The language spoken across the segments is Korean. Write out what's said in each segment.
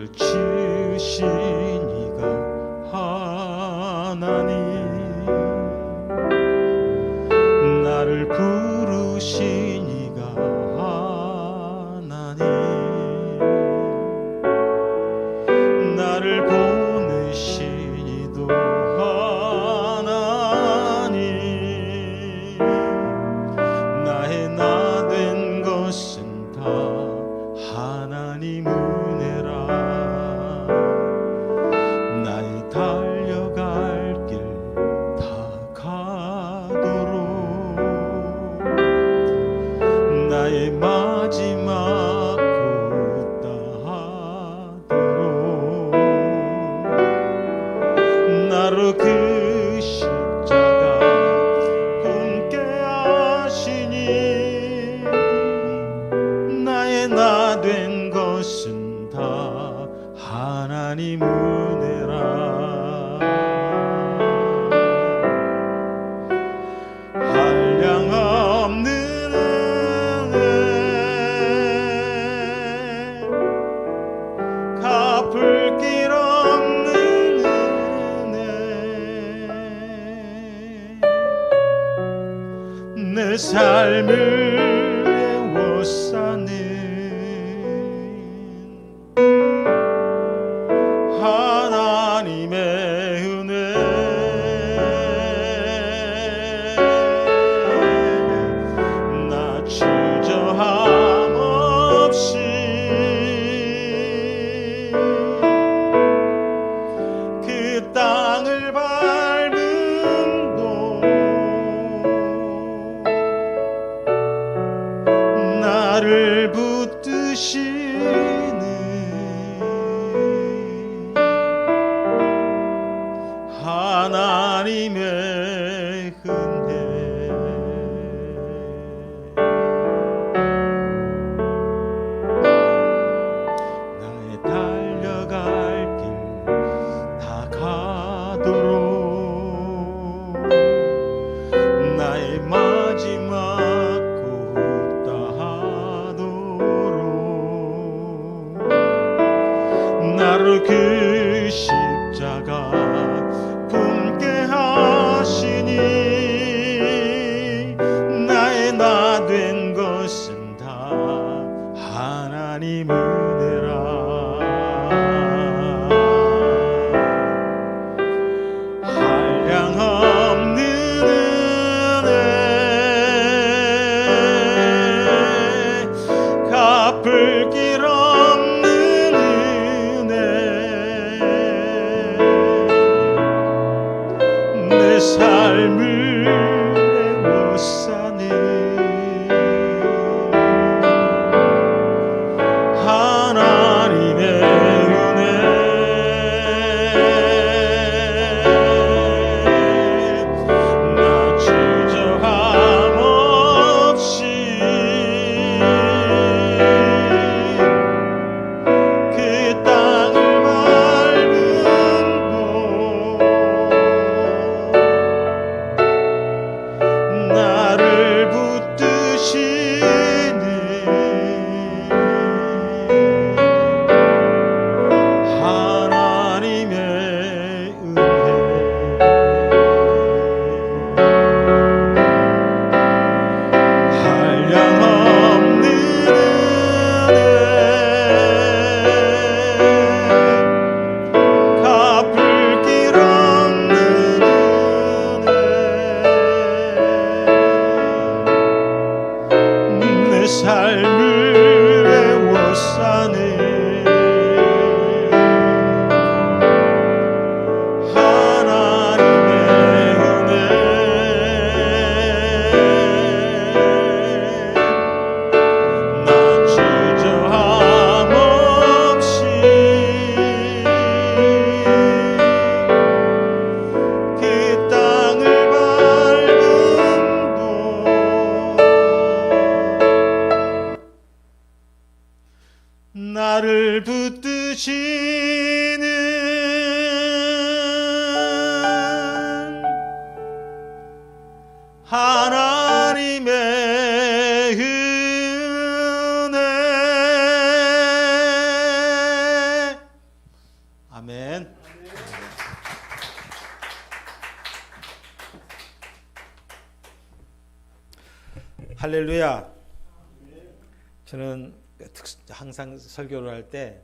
나를 치신 이가 하나님, 나를 부르신 이가 하나님, 나를 보내신 이도 하나님, 나의 나 된 것은 다 하나님 은혜라. 나의 달려갈 길 다 가도록, 나의 마지막 곧 다하도록, 나로 그 십자가 품게 하시니, 나의 나 된 것은 다 하나님 은혜라. 한량없는 은혜, 갚을 길 없는 은혜, 내 삶을 에워싸는 하나님의 은혜, 나 주저함 없이 그 땅을 밟음도 나를 붙드시는 하나님의 은혜, 나의 달려갈 길 다 가도록, 나의 마지막 곧 다하도록, 나를 그 십자가 품게 하시니, 나의 나 된 것은 다 하나님 은혜라. 한량없는 은혜, 갚을 길 없는 은혜, 내 삶을 에워싸는 하나님의 은혜, 나 주저함 없이 그 땅을 밟음도 나를 붙드시는 하나님의 은혜, 한량없는 은혜, 갚을 길 없는 은혜, 내 삶을 에워싸는 하나님의 은혜, 나 주저함 없이 그 땅을 밟음도 나를 붙드시는 하나님의 은혜, 할렐루야. 저는 항상 설교를 할 때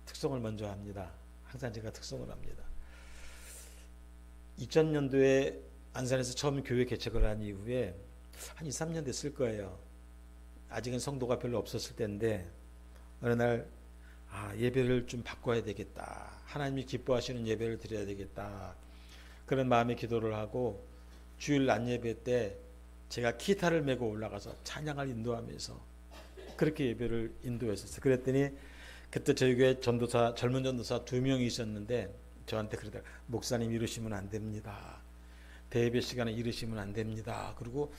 특송을 먼저 합니다. 항상 제가 특송을 합니다. 2000년도에 안산에서 처음 교회 개척을 한 이후에 한 2, 3년 됐을 거예요. 아직은 성도가 별로 없었을 때인데 어느 날 예배를 좀 바꿔야 되겠다. 하나님이 기뻐하시는 예배를 드려야 되겠다. 그런 마음의 기도를 하고 주일 낮 예배 때 제가 기타를 메고 올라가서 찬양을 인도하면서 그렇게 예배를 인도했었어요. 그랬더니 그때 저희 교회 전도사, 젊은 전도사 2명이 있었는데 저한테 그러더라고요. 목사님 이러시면 안 됩니다. 대예배 시간에 이러시면 안 됩니다. 그리고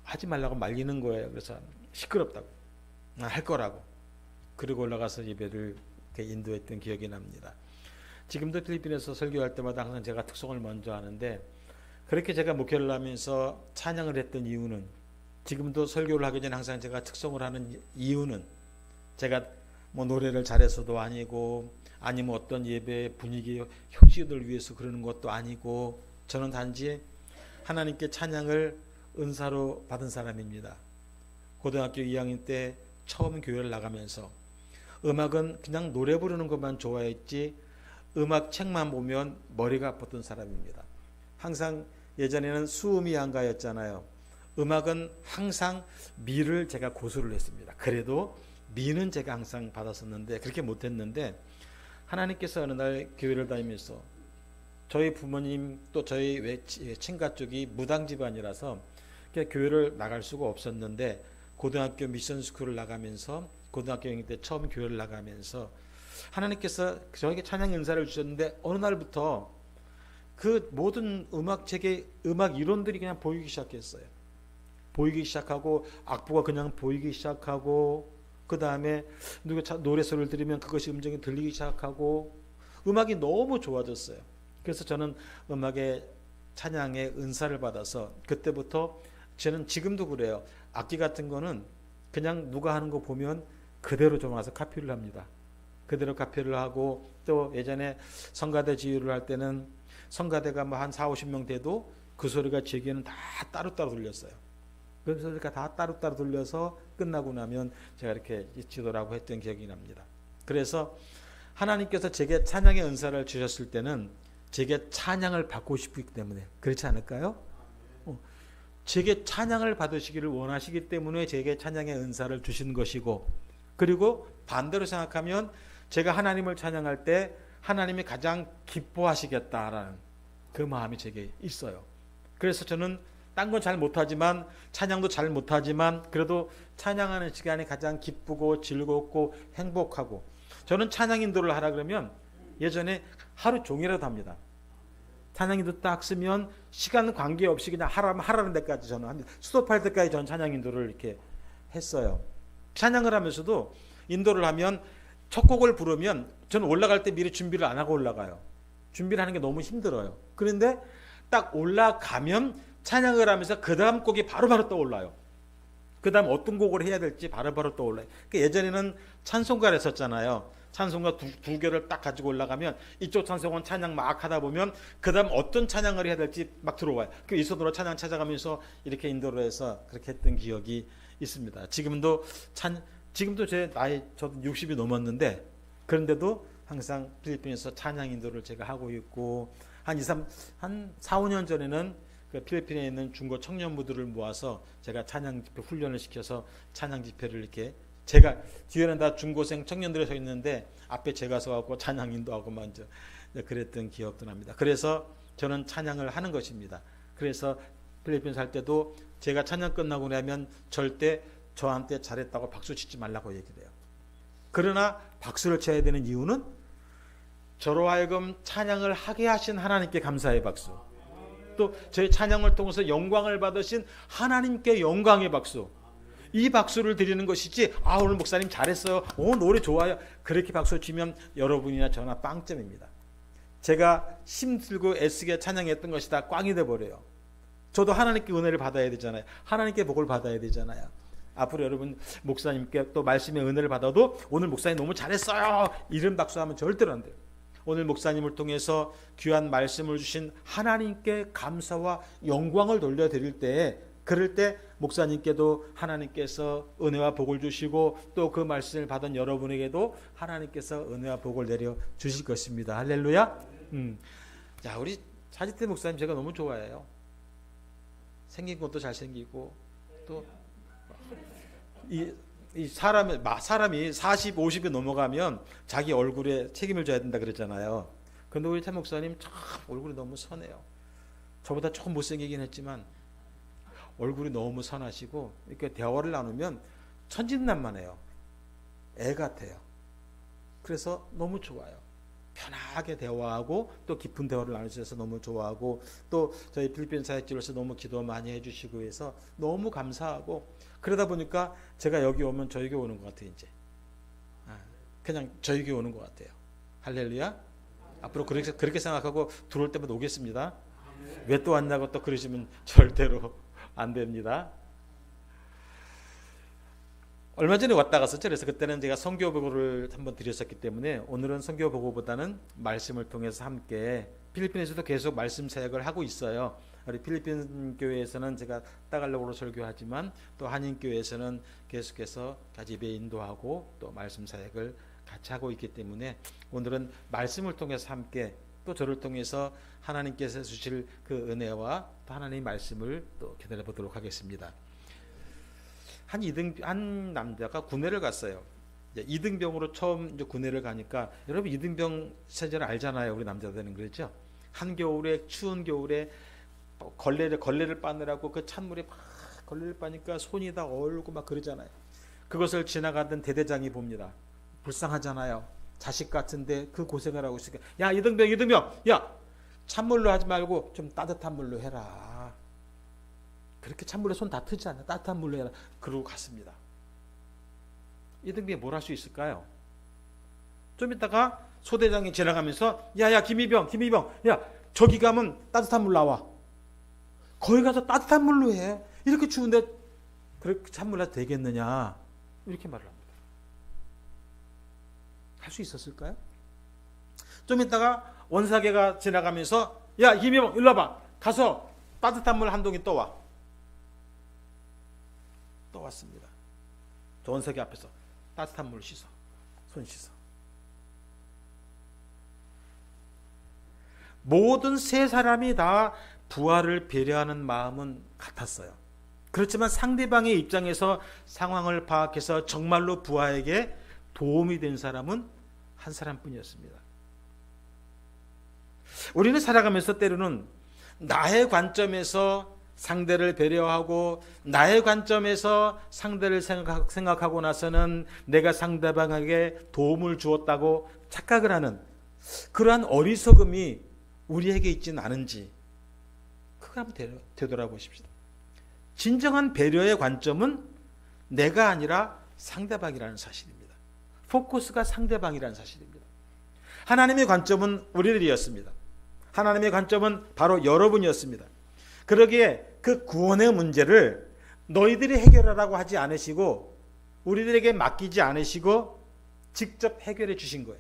하지 말라고 말리는 거예요. 그래서 시끄럽다고. 할 거라고. 그리고 올라가서 예배를 인도했던 기억이 납니다. 지금도 필리핀에서 설교할 때마다 항상 제가 특송을 먼저 하는데 그렇게 제가 목회를 하면서 찬양을 했던 이유는 지금도 설교를 하기 전에 항상 제가 특송을 하는 이유는 제가 뭐 노래를 잘해서도 아니고 아니면 어떤 예배 분위기 혁신을 위해서 그러는 것도 아니고 저는 단지 하나님께 찬양을 은사로 받은 사람입니다. 고등학교 2학년 때 처음 교회를 나가면서 음악은 그냥 노래 부르는 것만 좋아했지 음악 책만 보면 머리가 아팠던 사람입니다. 항상 예전에는 수음이 한가였잖아요. 음악은 항상 미를 제가 고수를 했습니다. 그래도 미는 제가 항상 받았었는데 그렇게 못했는데 하나님께서 어느 날 교회를 다니면서 저희 부모님 또 저희 친가 쪽이 무당 집안이라서 교회를 나갈 수가 없었는데 고등학교 미션 스쿨을 나가면서 고등학교 6학년 때 처음 교회를 나가면서 하나님께서 저에게 찬양 은사를 주셨는데 어느 날부터 그 모든 음악책의 음악 이론들이 그냥 보이기 시작했어요. 보이기 시작하고 악보가 그냥 보이기 시작하고 그 다음에 누가 노래 소리를 들으면 그것이 음정이 들리기 시작하고 음악이 너무 좋아졌어요. 그래서 저는 음악의 찬양의 은사를 받아서 그때부터 저는 지금도 그래요. 악기 같은 거는 그냥 누가 하는 거 보면 그대로 좀 와서 카피를 합니다. 그대로 카피를 하고 또 예전에 성가대 지휘를 할 때는 성가대가 뭐 한 4, 50명 돼도 그 소리가 제게는 다 따로따로 들렸어요. 그 소리가 다 따로따로 들려서 끝나고 나면 제가 이렇게 지도라고 했던 기억이 납니다. 그래서 하나님께서 제게 찬양의 은사를 주셨을 때는 제게 찬양을 받고 싶기 때문에 그렇지 않을까요? 제게 찬양을 받으시기를 원하시기 때문에 제게 찬양의 은사를 주신 것이고 그리고 반대로 생각하면 제가 하나님을 찬양할 때 하나님이 가장 기뻐하시겠다라는 그 마음이 제게 있어요. 그래서 저는 딴 건 잘 못하지만 찬양도 잘 못하지만 그래도 찬양하는 시간이 가장 기쁘고 즐겁고 행복하고 저는 찬양 인도를 하라 그러면 예전에 하루 종일이라도 합니다. 찬양 인도 딱 쓰면 시간 관계없이 그냥 하라는 데까지 저는 합니다. 수업할 때까지 저는 찬양 인도를 이렇게 했어요. 찬양을 하면서도 인도를 하면 첫 곡을 부르면 저는 올라갈 때 미리 준비를 안 하고 올라가요. 준비를 하는 게 너무 힘들어요. 그런데 딱 올라가면 찬양을 하면서 그 다음 곡이 바로바로 떠올라요. 그 다음 어떤 곡을 해야 될지 바로바로 떠올라요. 그러니까 예전에는 찬송가를 했었잖아요. 찬송가 두 개를 딱 가지고 올라가면 이쪽 찬송은 찬양 막 하다 보면 그 다음 어떤 찬양을 해야 될지 막 들어와요. 그 이손으로 찬양 찾아가면서 이렇게 인도를 해서 그렇게 했던 기억이 있습니다. 지금도 제 나이 저도 60이 넘었는데 그런데도 항상 필리핀에서 찬양 인도를 제가 하고 있고 한 4, 5년 전에는 그 필리핀에 있는 중고 청년부들을 모아서 제가 찬양 집회 훈련을 시켜서 찬양 집회를 이렇게 제가 뒤에는 다 중고생 청년들이 서 있는데 앞에 제가 서갖고 찬양 인도하고 먼저 그랬던 기억도 납니다. 그래서 저는 찬양을 하는 것입니다. 그래서 필리핀 살 때도 제가 찬양 끝나고 나면 절대 저한테 잘했다고 박수 치지 말라고 얘기를 해요. 그러나 박수를 쳐야 되는 이유는 저로 하여금 찬양을 하게 하신 하나님께 감사의 박수, 또 저의 찬양을 통해서 영광을 받으신 하나님께 영광의 박수, 이 박수를 드리는 것이지 오늘 목사님 잘했어요, 노래 좋아요, 그렇게 박수 치면 여러분이나 저나 빵점입니다. 제가 힘들고 애쓰게 찬양했던 것이 다 꽝이 돼버려요. 저도 하나님께 은혜를 받아야 되잖아요. 하나님께 복을 받아야 되잖아요. 앞으로 여러분 목사님께 또 말씀의 은혜를 받아도 오늘 목사님 너무 잘했어요 이런 박수하면 절대로 안 돼요. 오늘 목사님을 통해서 귀한 말씀을 주신 하나님께 감사와 영광을 돌려드릴 때에 그럴 때 목사님께도 하나님께서 은혜와 복을 주시고 또 그 말씀을 받은 여러분에게도 하나님께서 은혜와 복을 내려 주실 것입니다. 할렐루야. 자, 우리 차지태 목사님 제가 너무 좋아해요. 생긴 것도 잘생기고 또 이 사람이 40, 50이 넘어가면 자기 얼굴에 책임을 져야 된다 그랬잖아요. 근데 우리 차 목사님 참 얼굴이 너무 선해요. 저보다 조금 못생기긴 했지만 얼굴이 너무 선하시고 이렇게 대화를 나누면 천진난만해요. 애 같아요. 그래서 너무 좋아요. 편하게 대화하고 또 깊은 대화를 나누셔서 너무 좋아하고 또 저희 필리핀 사역지로서 너무 기도 많이 해주시고 해서 너무 감사하고 그러다 보니까 제가 여기 오면 저에게 오는 것 같아요. 이제 그냥 저에게 오는 것 같아요. 할렐루야. 앞으로 그렇게 생각하고 들어올 때마다 오겠습니다. 왜 또 왔냐고 또 그러시면 절대로 안 됩니다. 얼마 전에 왔다 갔었죠. 그래서 그때는 제가 선교 보고를 한번 드렸었기 때문에 오늘은 선교 보고보다는 말씀을 통해서 함께 필리핀에서도 계속 말씀 사역을 하고 있어요. 우리 필리핀 교회에서는 제가 따갈로그로 설교하지만 또 한인 교회에서는 계속해서 같이 예배 인도하고 또 말씀 사역을 같이 하고 있기 때문에 오늘은 말씀을 통해서 함께 또 저를 통해서 하나님께서 주실 그 은혜와 또 하나님의 말씀을 또 기다려 보도록 하겠습니다. 한 남자가 군대를 갔어요. 이등병으로 처음 이제 군대를 가니까 여러분 이등병 세대를 알잖아요. 우리 남자들은 그렇죠. 한겨울에 추운 겨울에 걸레를 빠느라고 그 찬물에 막 걸레를 빠니까 손이 다 얼고 막 그러잖아요. 그것을 지나가던 대대장이 봅니다. 불쌍하잖아요. 자식 같은데 그 고생을 하고 있으니까 야 이등병 야 찬물로 하지 말고 좀 따뜻한 물로 해라. 그렇게 찬물에 손 다 트지 않아. 따뜻한 물로 해라. 그러고 갔습니다. 이등병이 뭘 할 수 있을까요? 좀 있다가 소대장이 지나가면서 야야 김이병 야 저기 가면 따뜻한 물 나와. 거기 가서 따뜻한 물로 해. 이렇게 추운데 그렇게 찬물 해도 되겠느냐. 이렇게 말을 합니다. 할 수 있었을까요? 좀 있다가 원사계가 지나가면서 야 김이병 일로 와봐. 가서 따뜻한 물 한 동이 떠와. 또 왔습니다. 저 원사계 앞에서 따뜻한 물을 씻어. 손 씻어. 모든 세 사람이 다 부하를 배려하는 마음은 같았어요. 그렇지만 상대방의 입장에서 상황을 파악해서 정말로 부하에게 도움이 된 사람은 한 사람뿐이었습니다. 우리는 살아가면서 때로는 나의 관점에서 상대를 배려하고 나의 관점에서 상대를 생각하고 나서는 내가 상대방에게 도움을 주었다고 착각을 하는 그러한 어리석음이 우리에게 있지는 않은지 그걸 한번 되돌아보십시다. 진정한 배려의 관점은 내가 아니라 상대방이라는 사실입니다. 포커스가 상대방이라는 사실입니다. 하나님의 관점은 우리들이었습니다. 하나님의 관점은 바로 여러분이었습니다. 그러기에 그 구원의 문제를 너희들이 해결하라고 하지 않으시고 우리들에게 맡기지 않으시고 직접 해결해 주신 거예요.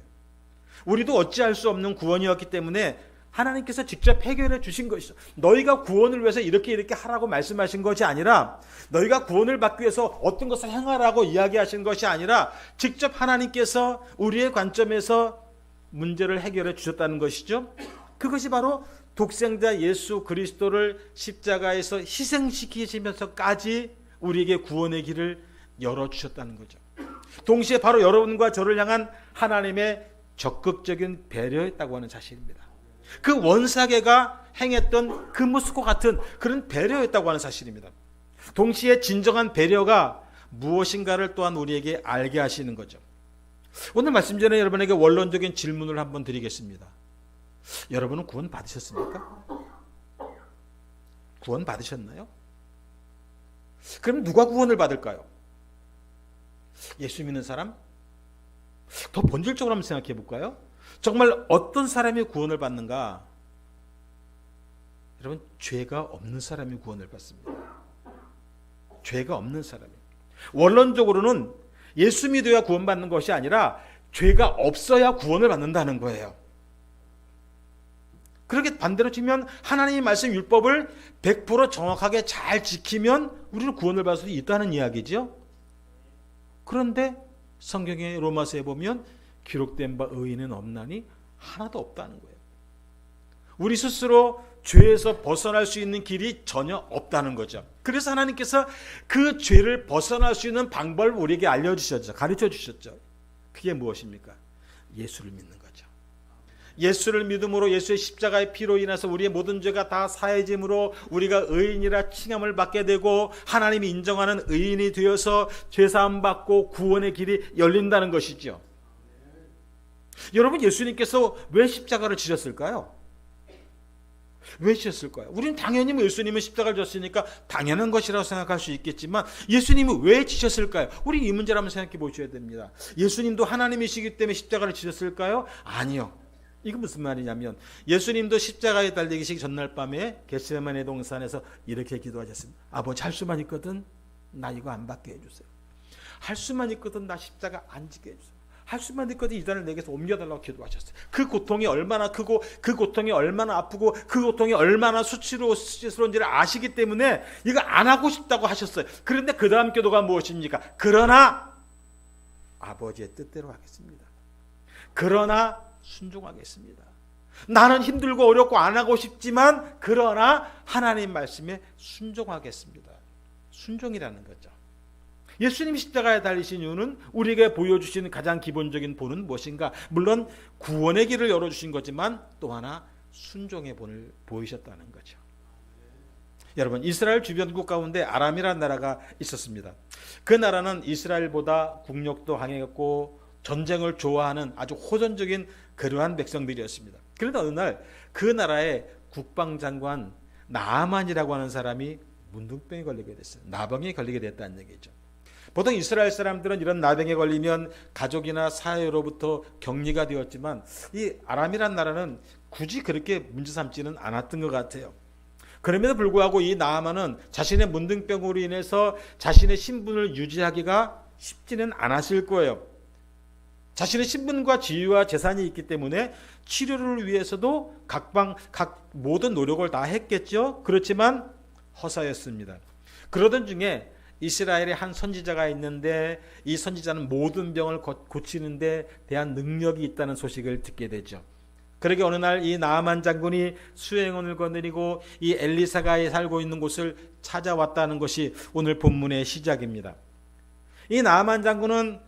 우리도 어찌할 수 없는 구원이었기 때문에 하나님께서 직접 해결해 주신 것이죠. 너희가 구원을 위해서 이렇게 하라고 말씀하신 것이 아니라 너희가 구원을 받기 위해서 어떤 것을 행하라고 이야기하신 것이 아니라 직접 하나님께서 우리의 관점에서 문제를 해결해 주셨다는 것이죠. 그것이 바로 독생자 예수 그리스도를 십자가에서 희생시키시면서까지 우리에게 구원의 길을 열어주셨다는 거죠. 동시에 바로 여러분과 저를 향한 하나님의 적극적인 배려였다고 하는 사실입니다. 그 원사계가 행했던 그 모습과 같은 그런 배려였다고 하는 사실입니다. 동시에 진정한 배려가 무엇인가를 또한 우리에게 알게 하시는 거죠. 오늘 말씀 전에 여러분에게 원론적인 질문을 한번 드리겠습니다. 여러분은 구원 받으셨습니까? 구원 받으셨나요? 그럼 누가 구원을 받을까요? 예수 믿는 사람? 더 본질적으로 한번 생각해 볼까요? 정말 어떤 사람이 구원을 받는가? 여러분, 죄가 없는 사람이 구원을 받습니다. 죄가 없는 사람이. 원론적으로는 예수 믿어야 구원받는 것이 아니라 죄가 없어야 구원을 받는다는 거예요. 그렇게 반대로 치면 하나님의 말씀 율법을 100% 정확하게 잘 지키면 우리는 구원을 받을 수 있다는 이야기죠. 그런데 성경의 로마서에 보면 기록된 바 의인은 없나니 하나도 없다는 거예요. 우리 스스로 죄에서 벗어날 수 있는 길이 전혀 없다는 거죠. 그래서 하나님께서 그 죄를 벗어날 수 있는 방법을 우리에게 알려주셨죠. 가르쳐 주셨죠. 그게 무엇입니까? 예수를 믿는 거죠. 예수를 믿음으로 예수의 십자가의 피로 인해서 우리의 모든 죄가 다 사해짐으로 우리가 의인이라 칭함을 받게 되고 하나님이 인정하는 의인이 되어서 죄사함 받고 구원의 길이 열린다는 것이죠. 여러분, 예수님께서 왜 십자가를 지셨을까요? 왜 지셨을까요? 우리는 당연히 예수님은 십자가를 졌으니까 당연한 것이라고 생각할 수 있겠지만 예수님은 왜 지셨을까요? 우리 이 문제를 한번 생각해 보셔야 됩니다. 예수님도 하나님이시기 때문에 십자가를 지셨을까요? 아니요. 이거 무슨 말이냐면 예수님도 십자가에 달리기 전날 밤에 겟세마네 동산에서 이렇게 기도하셨습니다. 아버지, 할 수만 있거든 나 이거 안 받게 해주세요. 할 수만 있거든 나 십자가 안 지게 해주세요. 할 수만 있거든 이 잔을 내게서 옮겨달라고 기도하셨어요. 그 고통이 얼마나 크고 그 고통이 얼마나 아프고 그 고통이 얼마나 수치스러운지를 아시기 때문에 이거 안 하고 싶다고 하셨어요. 그런데 그 다음 기도가 무엇입니까? 그러나 아버지의 뜻대로 하겠습니다. 그러나 순종하겠습니다. 나는 힘들고 어렵고 안 하고 싶지만 그러나 하나님 말씀에 순종하겠습니다. 순종이라는 거죠. 예수님이 십자가에 달리신 이유는 우리에게 보여주신 가장 기본적인 본은 무엇인가? 물론 구원의 길을 열어주신 거지만 또 하나 순종의 본을 보이셨다는 거죠. 여러분, 이스라엘 주변국 가운데 아람이라는 나라가 있었습니다. 그 나라는 이스라엘보다 국력도 강했고 전쟁을 좋아하는 아주 호전적인 그러한 백성들이었습니다. 그런데 어느 날 그 나라의 국방장관 나아만이라고 하는 사람이 문둥병에 걸리게 됐어요. 나병에 걸리게 됐다는 얘기죠. 보통 이스라엘 사람들은 이런 나병에 걸리면 가족이나 사회로부터 격리가 되었지만 이 아람이란 나라는 굳이 그렇게 문제 삼지는 않았던 것 같아요. 그럼에도 불구하고 이 나아만은 자신의 문둥병으로 인해서 자신의 신분을 유지하기가 쉽지는 않았을 거예요. 자신의 신분과 지위와 재산이 있기 때문에 치료를 위해서도 각 모든 노력을 다 했겠죠. 그렇지만 허사였습니다. 그러던 중에 이스라엘에 한 선지자가 있는데 이 선지자는 모든 병을 고치는 데 대한 능력이 있다는 소식을 듣게 되죠. 그러게 어느 날 이 나아만 장군이 수행원을 거느리고 이 엘리사가 살고 있는 곳을 찾아왔다는 것이 오늘 본문의 시작입니다. 이 나아만 장군은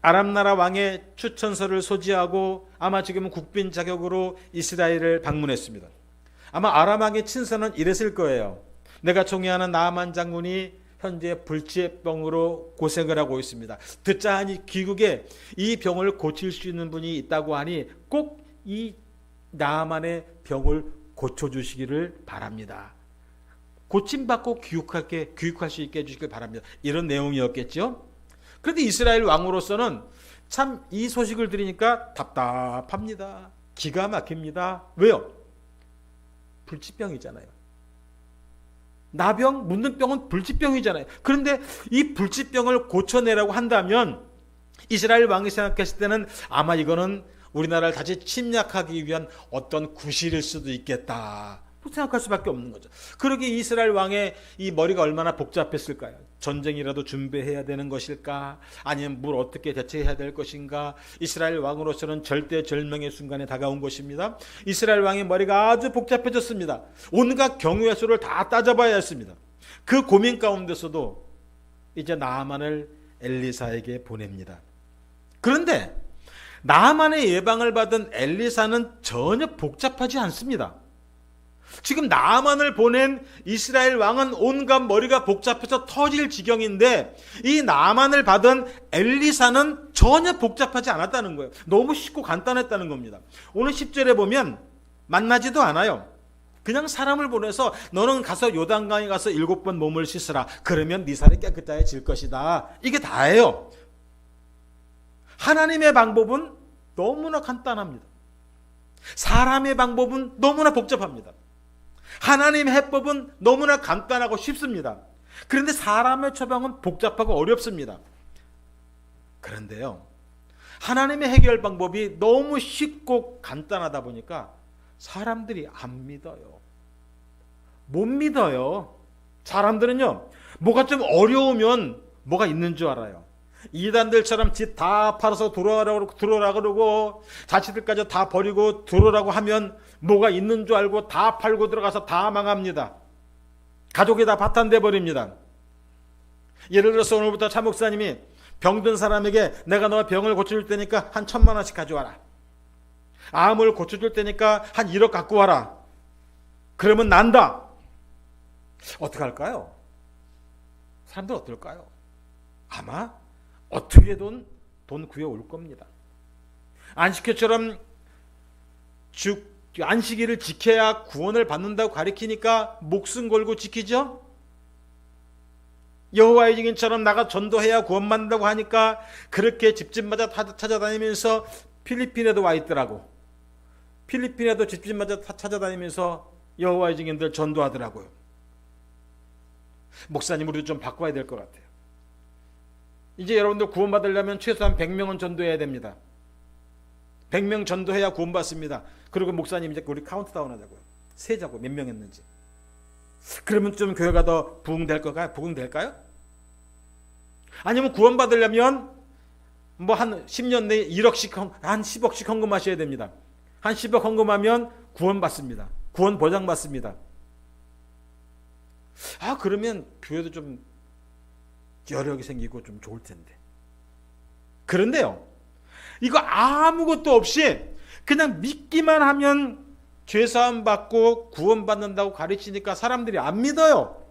아람 나라 왕의 추천서를 소지하고 아마 지금은 국빈 자격으로 이스라엘을 방문했습니다. 아마 아람 왕의 친서는 이랬을 거예요. 내가 총애하는 나아만 장군이 현재 불치병으로 고생을 하고 있습니다. 듣자 하니 귀국에 이 병을 고칠 수 있는 분이 있다고 하니 꼭 이 나아만의 병을 고쳐주시기를 바랍니다. 고침받고 귀국할 수 있게 해주시길 바랍니다. 이런 내용이었겠죠. 그런데 이스라엘 왕으로서는 참 이 소식을 들으니까 답답합니다. 기가 막힙니다. 왜요? 불치병이잖아요. 나병, 문둥병은 불치병이잖아요. 그런데 이 불치병을 고쳐내라고 한다면 이스라엘 왕이 생각했을 때는 아마 이거는 우리나라를 다시 침략하기 위한 어떤 구실일 수도 있겠다 생각할 수밖에 없는 거죠. 그러기에 이스라엘 왕의 이 머리가 얼마나 복잡했을까요? 전쟁이라도 준비해야 되는 것일까? 아니면 뭘 어떻게 대처해야 될 것인가? 이스라엘 왕으로서는 절대절명의 순간에 다가온 것입니다. 이스라엘 왕의 머리가 아주 복잡해졌습니다. 온갖 경우의 수를 다 따져봐야 했습니다. 그 고민 가운데서도 이제 나아만을 엘리사에게 보냅니다. 그런데 나아만의 예방을 받은 엘리사는 전혀 복잡하지 않습니다. 지금 나아만을 보낸 이스라엘 왕은 온갖 머리가 복잡해서 터질 지경인데 이 나아만을 받은 엘리사는 전혀 복잡하지 않았다는 거예요. 너무 쉽고 간단했다는 겁니다. 오늘 10절에 보면 만나지도 않아요. 그냥 사람을 보내서 너는 가서 요단강에 가서 7번 몸을 씻으라. 그러면 네 살이 깨끗해질 것이다. 이게 다예요. 하나님의 방법은 너무나 간단합니다. 사람의 방법은 너무나 복잡합니다. 하나님의 해법은 너무나 간단하고 쉽습니다. 그런데 사람의 처방은 복잡하고 어렵습니다. 그런데요, 하나님의 해결 방법이 너무 쉽고 간단하다 보니까 사람들이 안 믿어요. 못 믿어요. 사람들은요, 뭐가 좀 어려우면 뭐가 있는 줄 알아요. 이단들처럼 집 다 팔아서 들어오라 그러고 자취들까지 다 버리고 들어오라고 하면 뭐가 있는 줄 알고 다 팔고 들어가서 다 망합니다. 가족이 다 파탄돼 버립니다. 예를 들어서 오늘부터 차 목사님이 병든 사람에게 내가 너 병을 고쳐줄 테니까 한 1,000만 원씩 가져와라. 암을 고쳐줄 테니까 한 1억 갖고 와라. 그러면 난다. 어떻게 할까요? 사람들 어떨까요? 아마 어떻게든 돈 구해올 겁니다. 안식회처럼 안식일을 지켜야 구원을 받는다고 가리키니까 목숨 걸고 지키죠. 여호와의 증인처럼 나가 전도해야 구원받는다고 하니까 그렇게 집집마다 찾아다니면서 필리핀에도 와 있더라고. 필리핀에도 집집마다 찾아다니면서 여호와의 증인들 전도하더라고요. 목사님, 우리도 좀 바꿔야 될 것 같아요. 이제 여러분들 구원받으려면 최소한 100명은 전도해야 됩니다. 100명 전도해야 구원받습니다. 그리고 목사님, 이제 우리 카운트다운 하자고요. 세자고 몇 명 했는지. 그러면 좀 교회가 더 부흥될까요? 아니면 구원받으려면 뭐 한 10년 내에 1억씩, 한 10억씩 헌금하셔야 됩니다. 한 10억 헌금하면 구원받습니다. 구원 보장받습니다. 그러면 교회도 좀 여력이 생기고 좀 좋을 텐데. 그런데요, 이거 아무것도 없이 그냥 믿기만 하면 죄사함 받고 구원받는다고 가르치니까 사람들이 안 믿어요.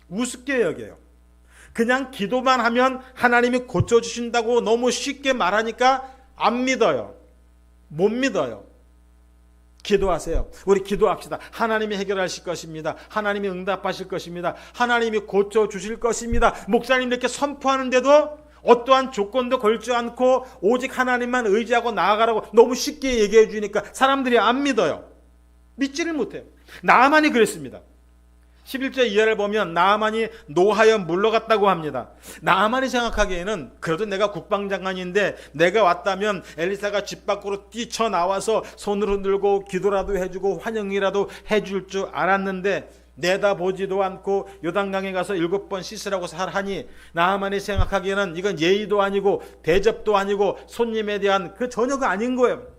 우습게 여겨요. 그냥 기도만 하면 하나님이 고쳐주신다고 너무 쉽게 말하니까 안 믿어요. 못 믿어요. 기도하세요. 우리 기도합시다. 하나님이 해결하실 것입니다. 하나님이 응답하실 것입니다. 하나님이 고쳐주실 것입니다. 목사님 이렇게 선포하는데도 어떠한 조건도 걸지 않고 오직 하나님만 의지하고 나아가라고 너무 쉽게 얘기해 주니까 사람들이 안 믿어요. 믿지를 못해요. 나아만이 그랬습니다. 11절 이하를 보면 나아만이 노하여 물러갔다고 합니다. 나아만이 생각하기에는 그래도 내가 국방장관인데 내가 왔다면 엘리사가 집 밖으로 뛰쳐나와서 손을 흔들고 기도라도 해주고 환영이라도 해줄 줄 알았는데 내다보지도 않고 요단강에 가서 7번 씻으라고 하니 나아만이 생각하기에는 이건 예의도 아니고 대접도 아니고 손님에 대한 그 전혀가 아닌 거예요.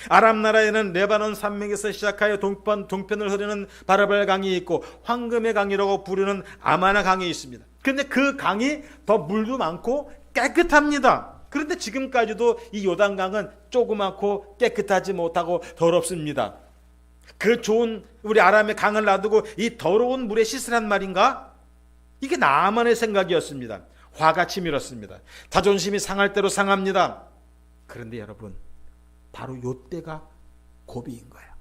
아람 나라에는 레바논 산맥에서 시작하여 동편을 흐르는 바라발 강이 있고 황금의 강이라고 부르는 아마나 강이 있습니다. 그런데 그 강이 더 물도 많고 깨끗합니다. 그런데 지금까지도 이 요단강은 조그맣고 깨끗하지 못하고 더럽습니다. 그 좋은 우리 아람의 강을 놔두고 이 더러운 물에 씻으란 말인가? 이게 나아만의 생각이었습니다. 화가 치밀었습니다. 자존심이 상할 대로 상합니다. 그런데 여러분, 바로 이때가 고비인 거예요.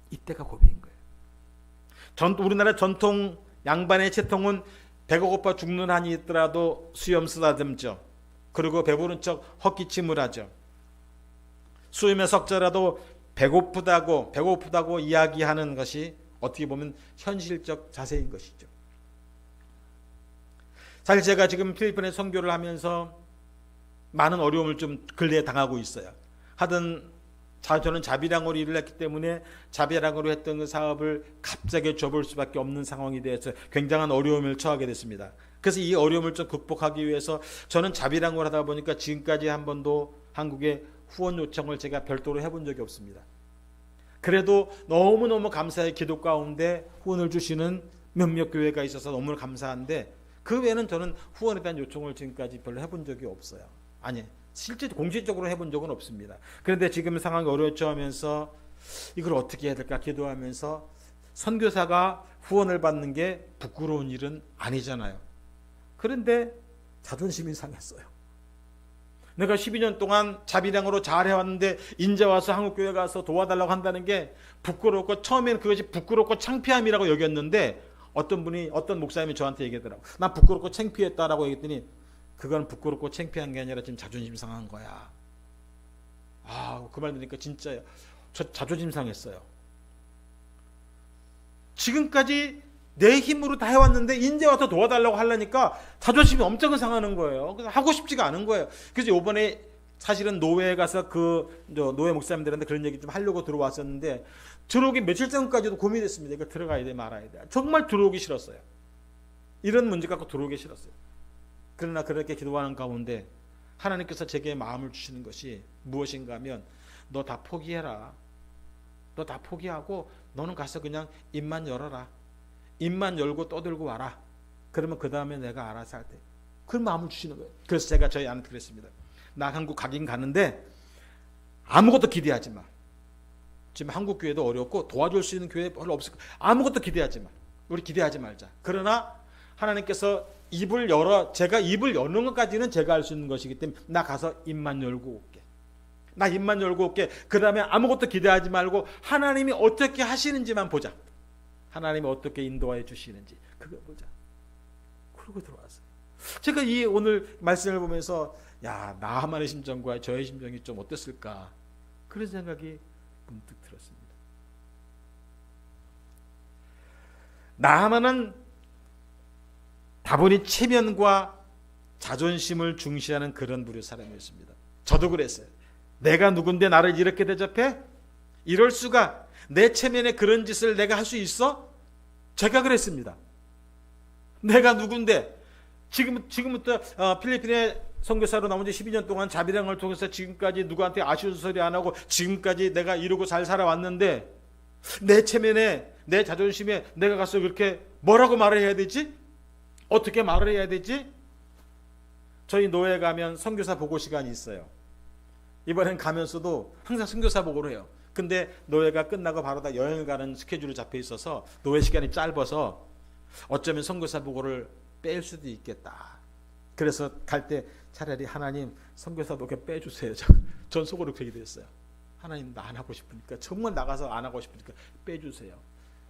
이때가 고비인 거예요. 우리나라 전통 양반의 채통은 배가 고파 죽는 한이 있더라도 수염 쓰다듬죠. 그리고 배부른 척 헛기침을 하죠. 수염에 석자라도 배고프다고 이야기하는 것이 어떻게 보면 현실적 자세인 것이죠. 사실 제가 지금 필리핀에 선교를 하면서 많은 어려움을 좀 근래에 당하고 있어요. 저는 자비랑으로 일을 했기 때문에 자비랑으로 했던 그 사업을 갑자기 접을 수밖에 없는 상황이 되어서 굉장한 어려움을 처하게 됐습니다. 그래서 이 어려움을 좀 극복하기 위해서 저는 자비랑으로 하다 보니까 지금까지 한 번도 한국에 후원 요청을 제가 별도로 해본 적이 없습니다. 그래도 너무너무 감사의 기도 가운데 후원을 주시는 몇몇 교회가 있어서 너무 감사한데 그 외에는 저는 후원에 대한 요청을 지금까지 별로 해본 적이 없어요. 아니, 실제 공식적으로 해본 적은 없습니다. 그런데 지금 상황이 어렵죠 하면서 이걸 어떻게 해야 될까 기도하면서 선교사가 후원을 받는 게 부끄러운 일은 아니잖아요. 그런데 자존심이 상했어요. 내가 12년 동안 자비량으로 잘해왔는데 인제 와서 한국교회 가서 도와달라고 한다는 게 부끄럽고 처음에는 그것이 부끄럽고 창피함이라고 여겼는데 어떤 목사님이 저한테 얘기하더라고. 난 부끄럽고 창피했다라고 얘기했더니 그건 부끄럽고 창피한 게 아니라 지금 자존심 상한 거야. 그 말 들으니까 진짜 저 자존심 상했어요. 지금까지 내 힘으로 다 해왔는데 이제 와서 도와달라고 하려니까 자존심이 엄청 상하는 거예요. 그래서 하고 싶지가 않은 거예요. 그래서 이번에 사실은 노회에 가서 노회 목사님들한테 그런 얘기 좀 하려고 들어왔었는데 들어오기 며칠 전까지도 고민했습니다. 이거 들어가야 돼 말아야 돼. 정말 들어오기 싫었어요. 이런 문제 갖고 들어오기 싫었어요. 그러나 그렇게 기도하는 가운데 하나님께서 제게 마음을 주시는 것이 무엇인가 하면 너 다 포기해라. 너 다 포기하고 너는 가서 그냥 입만 열어라. 입만 열고 떠들고 와라. 그러면 그 다음에 내가 알아서 할 때. 그런 마음을 주시는 거예요. 그래서 제가 저희 아내한테 그랬습니다. 나 한국 가긴 가는데 아무것도 기대하지 마. 지금 한국 교회도 어렵고 도와줄 수 있는 교회 별로 없을 거야. 아무것도 기대하지 마. 우리 기대하지 말자. 그러나 하나님께서 입을 열어, 제가 입을 여는 것까지는 제가 할 수 있는 것이기 때문에 나 가서 입만 열고 올게. 나 입만 열고 올게. 그 다음에 아무것도 기대하지 말고 하나님이 어떻게 하시는지만 보자. 하나님이 어떻게 인도해 주시는지 그거 보자. 그러고 들어왔어요. 제가 이 오늘 말씀을 보면서 야, 나하만의 심정과 저의 심정이 좀 어땠을까 그런 생각이 문득 들었습니다. 나하만은 다분히 체면과 자존심을 중시하는 그런 부류 사람이었습니다. 저도 그랬어요. 내가 누군데 나를 이렇게 대접해? 이럴 수가. 내 체면에 그런 짓을 내가 할 수 있어? 제가 그랬습니다. 내가 누군데 지금부터 필리핀에 선교사로 나온 지 12년 동안 자비랑을 통해서 지금까지 누구한테 아쉬운 소리 안 하고 지금까지 내가 이러고 잘 살아왔는데 내 체면에 내 자존심에 내가 가서 그렇게 뭐라고 말을 해야 되지? 어떻게 말을 해야 되지? 저희 노예 가면 선교사 보고 시간이 있어요. 이번엔 가면서도 항상 선교사 보고를 해요. 근데 노예가 끝나고 바로 다 여행을 가는 스케줄이 잡혀 있어서 노예 시간이 짧아서 어쩌면 선교사 보고를 뺄 수도 있겠다. 그래서 갈 때 차라리 하나님 선교사 보고 빼주세요. 전 속으로 그렇게 됐어요. 하나님 나 안 하고 싶으니까 정말 나가서 안 하고 싶으니까 빼주세요.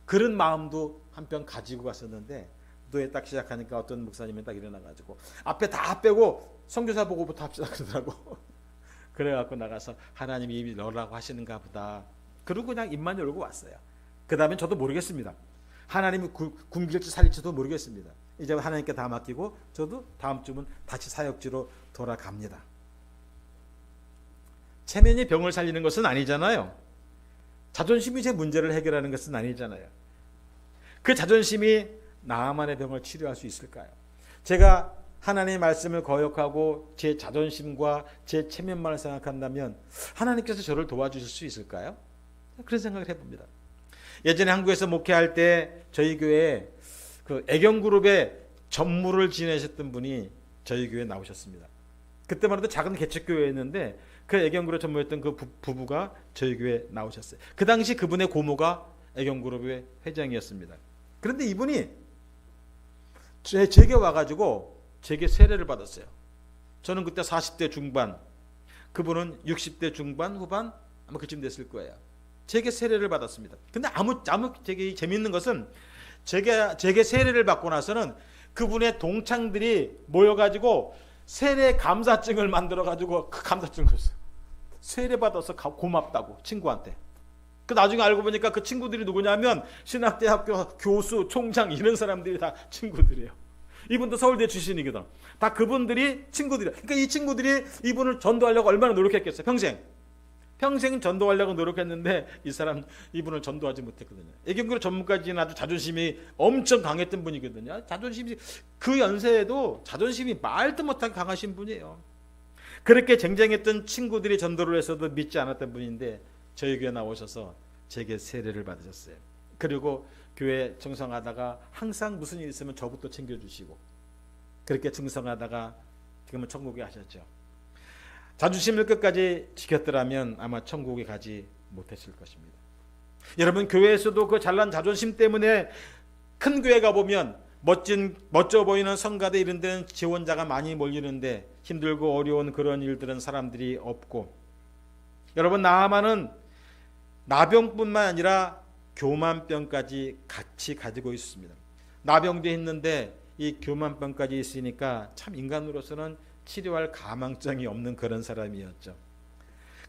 그런 마음도 한편 가지고 갔었는데 노예 딱 시작하니까 어떤 목사님이 딱 일어나가지고 앞에 다 빼고 선교사 보고부터 합시다 그러더라고. 그래갖고 나가서 하나님이 입이 열라고 하시는가 보다. 그러고 그냥 입만 열고 왔어요. 그 다음엔 저도 모르겠습니다. 하나님이 굶길지 살릴지도 모르겠습니다. 이제 하나님께 다 맡기고 저도 다음 주면 다시 사역지로 돌아갑니다. 체면이 병을 살리는 것은 아니잖아요. 자존심이 제 문제를 해결하는 것은 아니잖아요. 그 자존심이 나만의 병을 치료할 수 있을까요? 제가 하나님의 말씀을 거역하고 제 자존심과 제 체면만을 생각한다면 하나님께서 저를 도와주실 수 있을까요? 그런 생각을 해봅니다. 예전에 한국에서 목회할 때 저희 교회에 그 애경그룹의 전무를 지내셨던 분이 저희 교회에 나오셨습니다. 그때만 해도 작은 개척교회였는데 그 애경그룹 전무였던 그 부부가 저희 교회에 나오셨어요. 그 당시 그분의 고모가 애경그룹의 회장이었습니다. 그런데 이분이 제게 와가지고 제게 세례를 받았어요. 저는 그때 40대 중반, 그분은 60대 중반, 후반 아마 그쯤 됐을 거예요. 제게 세례를 받았습니다. 근데 아무 되게 재미있는 것은 제게 세례를 받고 나서는 그분의 동창들이 모여가지고 세례 감사증을 만들어가지고 그 감사증을 줬어요. 세례 받아서 고맙다고 친구한테. 그 나중에 알고 보니까 그 친구들이 누구냐면 신학대학교 교수, 총장 이런 사람들이 다 친구들이에요. 이분도 서울대 출신이거든. 다 그분들이 친구들이야. 그러니까 이 친구들이 이분을 전도하려고 얼마나 노력했겠어요. 평생 전도하려고 노력했는데 이분을 전도하지 못했거든요. 애경그룹 전문까지는 아주 자존심이 엄청 강했던 분이거든요. 자존심이 그 연세에도 자존심이 말도 못하게 강하신 분이에요. 그렇게 쟁쟁했던 친구들이 전도를 해서도 믿지 않았던 분인데 저희 교회 나오셔서 제게 세례를 받으셨어요. 그리고 교회 청성하다가 항상 무슨 일 있으면 저부터 챙겨주시고 그렇게 청성하다가 지금은 천국에 하셨죠. 자존심을 끝까지 지켰더라면 아마 천국에 가지 못했을 것입니다. 여러분, 교회에서도 그 잘난 자존심 때문에 큰 교회 가보면 멋져 보이는 성가대 이런 데는 지원자가 많이 몰리는데 힘들고 어려운 그런 일들은 사람들이 없고, 여러분, 나아만은 나병뿐만 아니라 교만병까지 같이 가지고 있습니다. 나병도 있는데 이 교만병까지 있으니까 참 인간으로서는 치료할 가망성이 없는 그런 사람이었죠.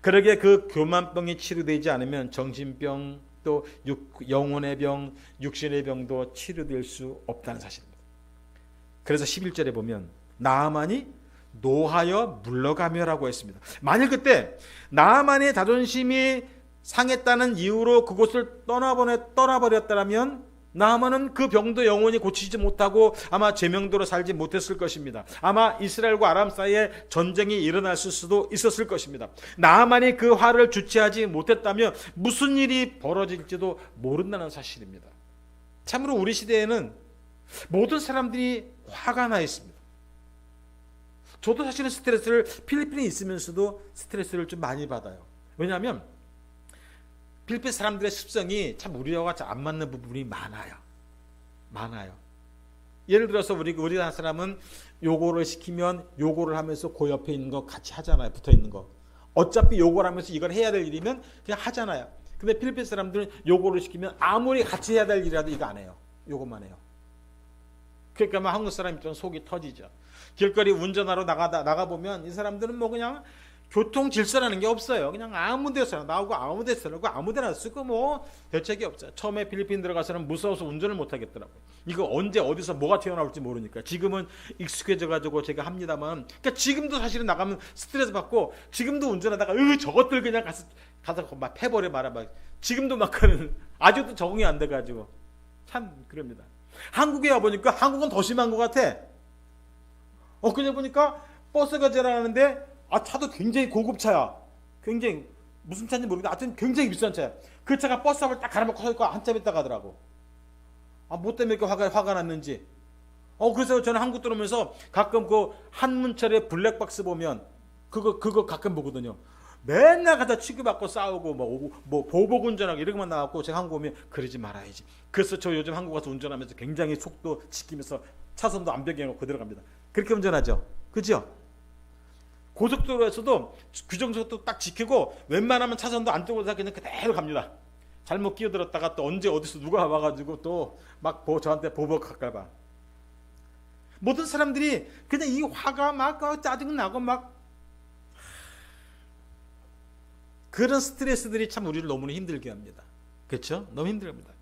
그러게 그 교만병이 치료되지 않으면 정신병, 또 영혼의 병, 육신의 병도 치료될 수 없다는 사실입니다. 그래서 11절에 보면 나아만이 노하여 물러가며라고 했습니다. 만일 그때 나아만의 자존심이 상했다는 이유로 그곳을 떠나버렸다면 나아만은 그 병도 영원히 고치지 못하고 아마 제명도로 살지 못했을 것입니다. 아마 이스라엘과 아람 사이에 전쟁이 일어났을 수도 있었을 것입니다. 나아만이 그 화를 주체하지 못했다면 무슨 일이 벌어질지도 모른다는 사실입니다. 참으로 우리 시대에는 모든 사람들이 화가 나 있습니다. 저도 사실은 스트레스를 필리핀에 있으면서도 스트레스를 좀 많이 받아요. 왜냐하면 필리핀 사람들의 습성이 참 우리와 안 맞는 부분이 많아요. 예를 들어서 우리나라 사람은 요거를 시키면 요거를 하면서 그 옆에 있는 거 같이 하잖아요. 붙어 있는 거. 어차피 요거를 하면서 이걸 해야 될 일이면 그냥 하잖아요. 근데 필리핀 사람들은 요거를 시키면 아무리 같이 해야 될 일이라도 이거 안 해요. 요것만 해요. 그러니까 막 한국 사람 입장은 속이 터지죠. 길거리 운전하러 나가보면 이 사람들은 뭐 그냥 교통 질서라는 게 없어요. 그냥 아무 데서나 나오고 아무 데서나 아무 데나 쓰고 뭐 대책이 없어요. 처음에 필리핀 들어가서는 무서워서 운전을 못 하겠더라고요. 이거 언제 어디서 뭐가 튀어나올지 모르니까. 지금은 익숙해져 가지고 제가 합니다만, 그러니까 지금도 사실은 나가면 스트레스 받고 지금도 운전하다가 저것들 그냥 가서 막 패버려 말아 막 지금도 막 그런 아직도 적응이 안 돼 가지고 참 그럽니다. 한국에 와 보니까 한국은 더 심한 것 같아. 그냥 보니까 버스가 지나가는데 차도 굉장히 고급 차야. 굉장히 무슨 차인지 모르겠는데 하여튼 굉장히 비싼 차야. 그 차가 버스 앞을 딱 가로막고 서 있고 한참 있다 가더라고. 뭐 때문에 이렇게 화가 났는지. 그래서 저는 한국 들어오면서 가끔 그 한문철의 블랙박스 보면 그거 가끔 보거든요. 맨날 가다 취급받고 싸우고 뭐 보복 운전하고 이런 것만 나왔고, 제가 한국 오면 그러지 말아야지. 그래서 저 요즘 한국 가서 운전하면서 굉장히 속도 지키면서 차선도 안 변경해놓고 들어갑니다. 그렇게 운전하죠. 그죠? 고속도로에서도 규정속도 딱 지키고 웬만하면 차선도 안쪽으로 그냥 그대로 갑니다. 잘못 끼어들었다가 또 언제 어디서 누가 와가지고 또 막 저한테 보복할까봐. 모든 사람들이 그냥 이 화가 막 짜증나고 막 그런 스트레스들이 참 우리를 너무나 힘들게 합니다. 그렇죠? 너무 힘들합니다.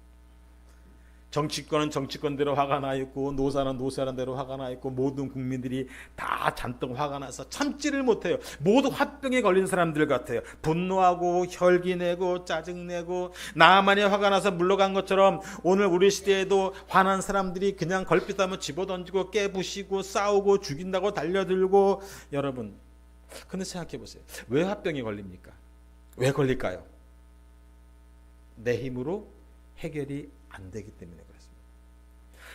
정치권은 정치권대로 화가 나 있고, 노사는 노사대로 화가 나 있고, 모든 국민들이 다 잔뜩 화가 나서 참지를 못해요. 모두 화병에 걸린 사람들 같아요. 분노하고 혈기내고 짜증내고, 나만이 화가 나서 물러간 것처럼 오늘 우리 시대에도 화난 사람들이 그냥 걸핏하면 집어던지고 깨부시고 싸우고 죽인다고 달려들고. 여러분, 근데 생각해 보세요. 왜 화병에 걸립니까? 왜 걸릴까요? 내 힘으로 해결이 안 되기 때문에 그렇습니다.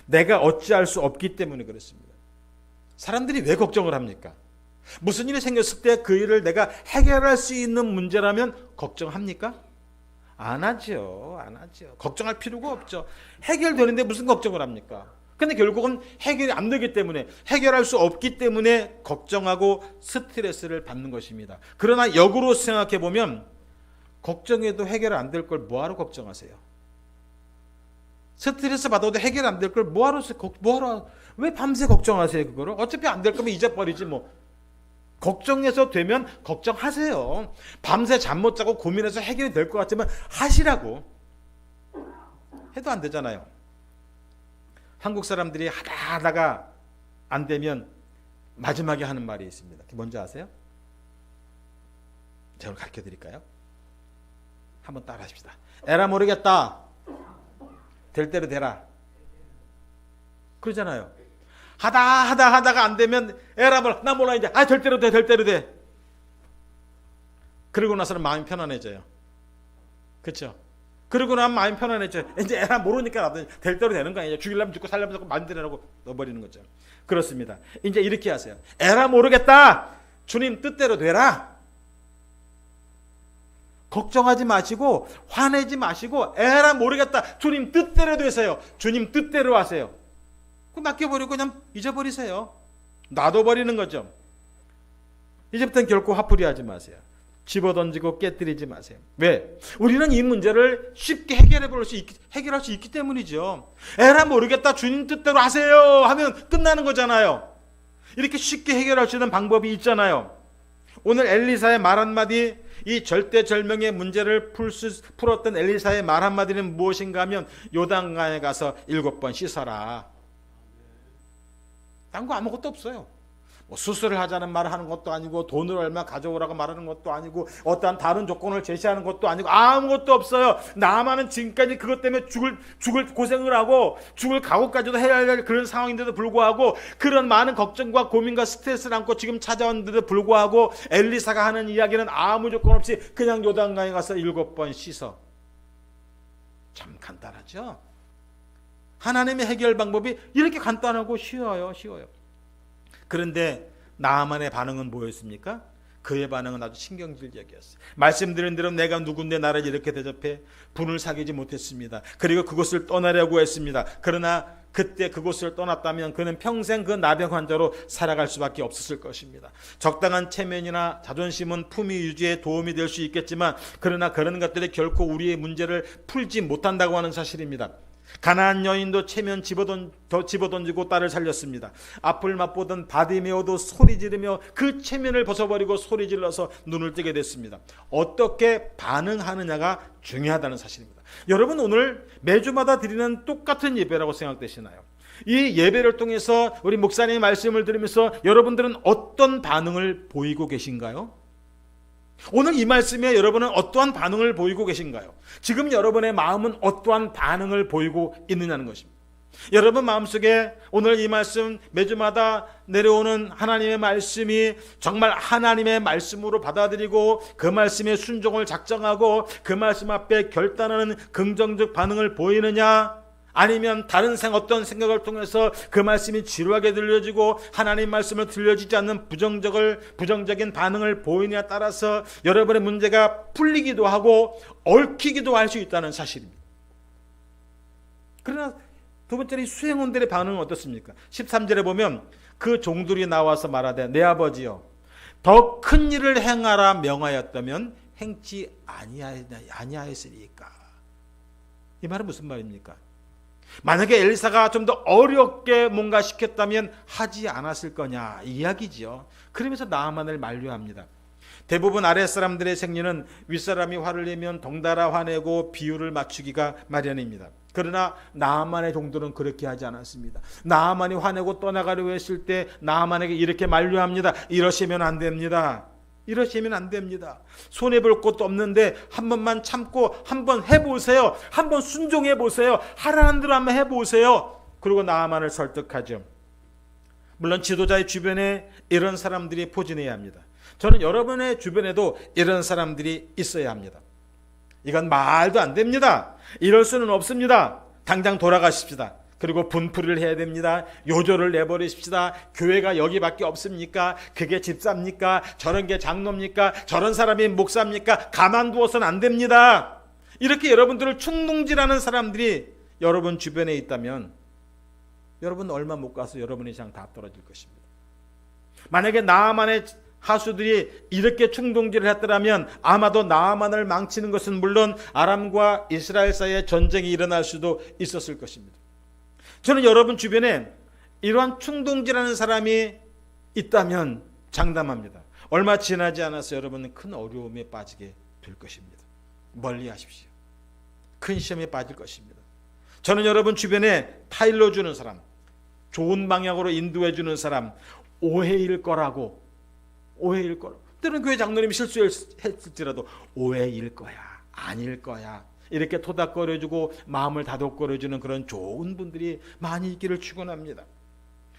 내가 어찌할 수 없기 때문에 그렇습니다. 사람들이 왜 걱정을 합니까? 무슨 일이 생겼을 때 그 일을 내가 해결할 수 있는 문제라면 걱정합니까? 안 하죠. 걱정할 필요가 없죠. 해결되는데 무슨 걱정을 합니까? 근데 결국은 해결이 안 되기 때문에, 해결할 수 없기 때문에 걱정하고 스트레스를 받는 것입니다. 그러나 역으로 생각해 보면 걱정해도 해결 안 될 걸 뭐하러 걱정하세요? 스트레스 받아도 해결 안 될 걸 뭐하러 왜 밤새 걱정하세요? 그거를 어차피 안 될 거면 잊어버리지 뭐. 걱정해서 되면 걱정하세요. 밤새 잠 못 자고 고민해서 해결이 될 것 같으면 하시라고. 해도 안 되잖아요. 한국 사람들이 하다가 안 되면 마지막에 하는 말이 있습니다. 그게 뭔지 아세요? 제가 가르쳐 드릴까요? 한번 따라 하십시다. 에라 모르겠다. 될 대로 되라. 그러잖아요. 하다가 안 되면 에라 몰라. 나 몰라 이제. 될 대로 돼. 그러고 나서는 마음이 편안해져요. 그렇죠? 그러고 나면 마음이 편안해져요. 이제 에라 모르니까 나도 될 대로 되는 거 아니에요. 죽이려면 죽고 살려면 죽고 만들라고 넣어버리는 거죠. 그렇습니다. 이제 이렇게 하세요. 에라 모르겠다. 주님 뜻대로 되라. 걱정하지 마시고 화내지 마시고 에라 모르겠다. 주님 뜻대로 되세요. 주님 뜻대로 하세요. 그 맡겨버리고 그냥 잊어버리세요. 놔둬버리는 거죠. 이제부터는 결코 화풀이하지 마세요. 집어던지고 깨뜨리지 마세요. 왜? 우리는 이 문제를 쉽게 해결할 수 있기 때문이죠. 에라 모르겠다. 주님 뜻대로 하세요 하면 끝나는 거잖아요. 이렇게 쉽게 해결할 수 있는 방법이 있잖아요. 오늘 엘리사의 말 한마디, 이 절대절명의 문제를 풀었던 엘리사의 말 한마디는 무엇인가 하면 요단강에 가서 7번 씻어라. 딴 거 아무것도 없어요. 뭐 수술을 하자는 말을 하는 것도 아니고 돈을 얼마 가져오라고 말하는 것도 아니고 어떠한 다른 조건을 제시하는 것도 아니고 아무것도 없어요. 나만은 지금까지 그것 때문에 죽을 고생을 하고 죽을 각오까지도 해야 할 그런 상황인데도 불구하고 그런 많은 걱정과 고민과 스트레스를 안고 지금 찾아왔는데도 불구하고 엘리사가 하는 이야기는 아무 조건 없이 그냥 요단강에 가서 7번 씻어. 참 간단하죠. 하나님의 해결 방법이 이렇게 간단하고 쉬워요. 그런데 나아만의 반응은 뭐였습니까? 그의 반응은 아주 신경질적이었어요. 말씀드린 대로 내가 누군데 나를 이렇게 대접해? 분을 사귀지 못했습니다. 그리고 그곳을 떠나려고 했습니다. 그러나 그때 그곳을 떠났다면 그는 평생 그 나병 환자로 살아갈 수밖에 없었을 것입니다. 적당한 체면이나 자존심은 품위 유지에 도움이 될 수 있겠지만 그러나 그런 것들이 결코 우리의 문제를 풀지 못한다고 하는 사실입니다. 가나안 여인도 체면 집어던지고 딸을 살렸습니다. 앞을 맛보던 바디메오도 소리 지르며 그 체면을 벗어버리고 소리 질러서 눈을 뜨게 됐습니다. 어떻게 반응하느냐가 중요하다는 사실입니다. 여러분, 오늘 매주마다 드리는 똑같은 예배라고 생각되시나요? 이 예배를 통해서 우리 목사님의 말씀을 들으면서 여러분들은 어떤 반응을 보이고 계신가요? 오늘 이 말씀에 여러분은 어떠한 반응을 보이고 계신가요? 지금 여러분의 마음은 어떠한 반응을 보이고 있느냐는 것입니다. 여러분 마음속에 오늘 이 말씀 매주마다 내려오는 하나님의 말씀이 정말 하나님의 말씀으로 받아들이고 그 말씀에 순종을 작정하고 그 말씀 앞에 결단하는 긍정적 반응을 보이느냐, 아니면 다른 어떤 생각을 통해서 그 말씀이 지루하게 들려지고 하나님 말씀을 들려지지 않는 부정적인 반응을 보이느냐에 따라서 여러분의 문제가 풀리기도 하고 얽히기도 할 수 있다는 사실입니다. 그러나 두 번째로 수행원들의 반응은 어떻습니까? 13절에 보면 그 종들이 나와서 말하되 내 아버지여 더 큰 일을 행하라 명하였다면 행치 아니하였으리까. 이 말은 무슨 말입니까? 만약에 엘리사가 좀 더 어렵게 뭔가 시켰다면 하지 않았을 거냐 이 이야기지요. 그러면서 나아만을 만류합니다. 대부분 아랫사람들의 생리는 윗사람이 화를 내면 덩달아 화내고 비율을 맞추기가 마련입니다. 그러나 나아만의 종들은 그렇게 하지 않았습니다. 나아만이 화내고 떠나가려고 했을 때 나아만에게 이렇게 만류합니다. 이러시면 안 됩니다. 손해볼 것도 없는데 한 번만 참고 한번 해보세요. 한번 순종해보세요. 하라는 대로 한번 해보세요. 그리고 나아만을 설득하죠. 물론 지도자의 주변에 이런 사람들이 포진해야 합니다. 저는 여러분의 주변에도 이런 사람들이 있어야 합니다. 이건 말도 안 됩니다. 이럴 수는 없습니다. 당장 돌아가십시다. 그리고 분풀이를 해야 됩니다. 요조를 내버리십시다. 교회가 여기밖에 없습니까? 그게 집사입니까? 저런 게 장로입니까? 저런 사람이 목사입니까? 가만두어서는 안 됩니다. 이렇게 여러분들을 충동질하는 사람들이 여러분 주변에 있다면 여러분 얼마 못 가서 여러분의 장 다 떨어질 것입니다. 만약에 나아만의 하수들이 이렇게 충동질을 했더라면 아마도 나아만을 망치는 것은 물론 아람과 이스라엘 사이에 전쟁이 일어날 수도 있었을 것입니다. 저는 여러분 주변에 이러한 충동질하는 사람이 있다면 장담합니다. 얼마 지나지 않아서 여러분은 큰 어려움에 빠지게 될 것입니다. 멀리 하십시오. 큰 시험에 빠질 것입니다. 저는 여러분 주변에 타일러 주는 사람, 좋은 방향으로 인도해 주는 사람, 오해일 거라고 때로는 교회 장로님이 실수했을지라도 오해일 거야, 아닐 거야 이렇게 토닥거려주고 마음을 다독거려주는 그런 좋은 분들이 많이 있기를 축원합니다.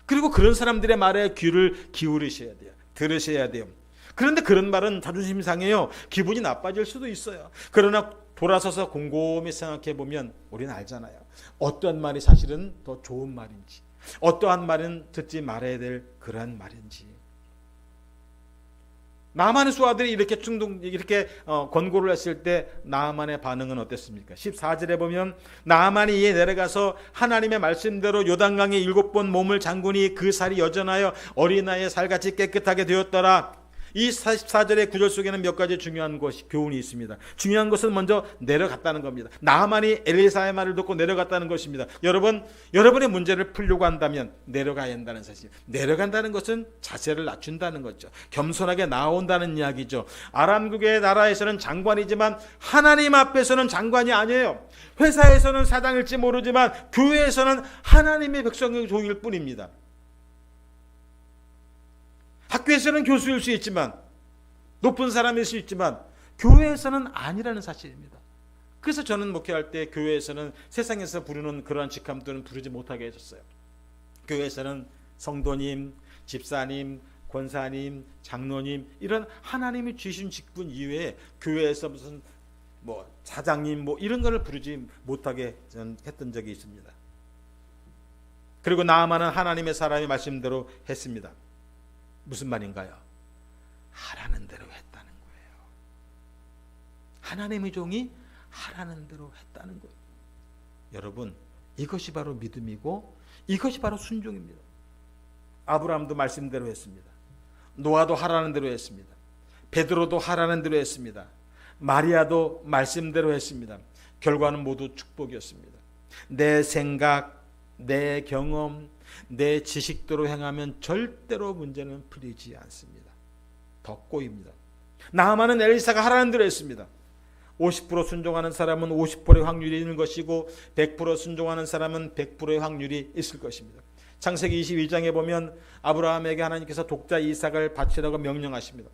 그리고 그런 사람들의 말에 귀를 기울이셔야 돼요. 들으셔야 돼요. 그런데 그런 말은 자존심 상해요. 기분이 나빠질 수도 있어요. 그러나 돌아서서 곰곰이 생각해 보면 우리는 알잖아요. 어떠한 말이 사실은 더 좋은 말인지, 어떠한 말은 듣지 말아야 될 그러한 말인지. 나아만의 수하들이 이렇게 권고를 했을 때 나아만의 반응은 어땠습니까? 14절에 보면 나아만이 이에 내려가서 하나님의 말씀대로 요단강에 7번 몸을 잠그니 그 살이 여전하여 어린아이의 살같이 깨끗하게 되었더라. 이 14절의 구절 속에는 몇 가지 중요한 교훈이 있습니다. 중요한 것은 먼저 내려갔다는 겁니다. 나아만이 엘리사의 말을 듣고 내려갔다는 것입니다. 여러분의 문제를 풀려고 한다면 내려가야 한다는 사실. 내려간다는 것은 자세를 낮춘다는 거죠. 겸손하게 나온다는 이야기죠. 아람국의 나라에서는 장관이지만 하나님 앞에서는 장관이 아니에요. 회사에서는 사장일지 모르지만 교회에서는 하나님의 백성의 종일 뿐입니다. 학교에서는 교수일 수 있지만, 높은 사람일 수 있지만 교회에서는 아니라는 사실입니다. 그래서 저는 목회할 때 교회에서는 세상에서 부르는 그러한 직함들은 부르지 못하게 해줬어요. 교회에서는 성도님, 집사님, 권사님, 장로님, 이런 하나님이 주신 직분 이외에 교회에서 무슨 사장님 이런 거를 부르지 못하게 저는 했던 적이 있습니다. 그리고 나아만은 하나님의 사람이 말씀대로 했습니다. 무슨 말인가요? 하라는 대로 했다는 거예요. 하나님의 종이 하라는 대로 했다는 거예요. 여러분, 이것이 바로 믿음이고 이것이 바로 순종입니다. 아브라함도 말씀대로 했습니다. 노아도 하라는 대로 했습니다. 베드로도 하라는 대로 했습니다. 마리아도 말씀대로 했습니다. 결과는 모두 축복이었습니다. 내 생각, 내 경험, 내 지식대로 행하면 절대로 문제는 풀리지 않습니다. 더 꼬입니다. 나아만은 엘리사가 하라는 대로 했습니다. 50% 순종하는 사람은 50%의 확률이 있는 것이고 100% 순종하는 사람은 100%의 확률이 있을 것입니다. 창세기 22장에 보면 아브라함에게 하나님께서 독자 이삭을 바치라고 명령하십니다.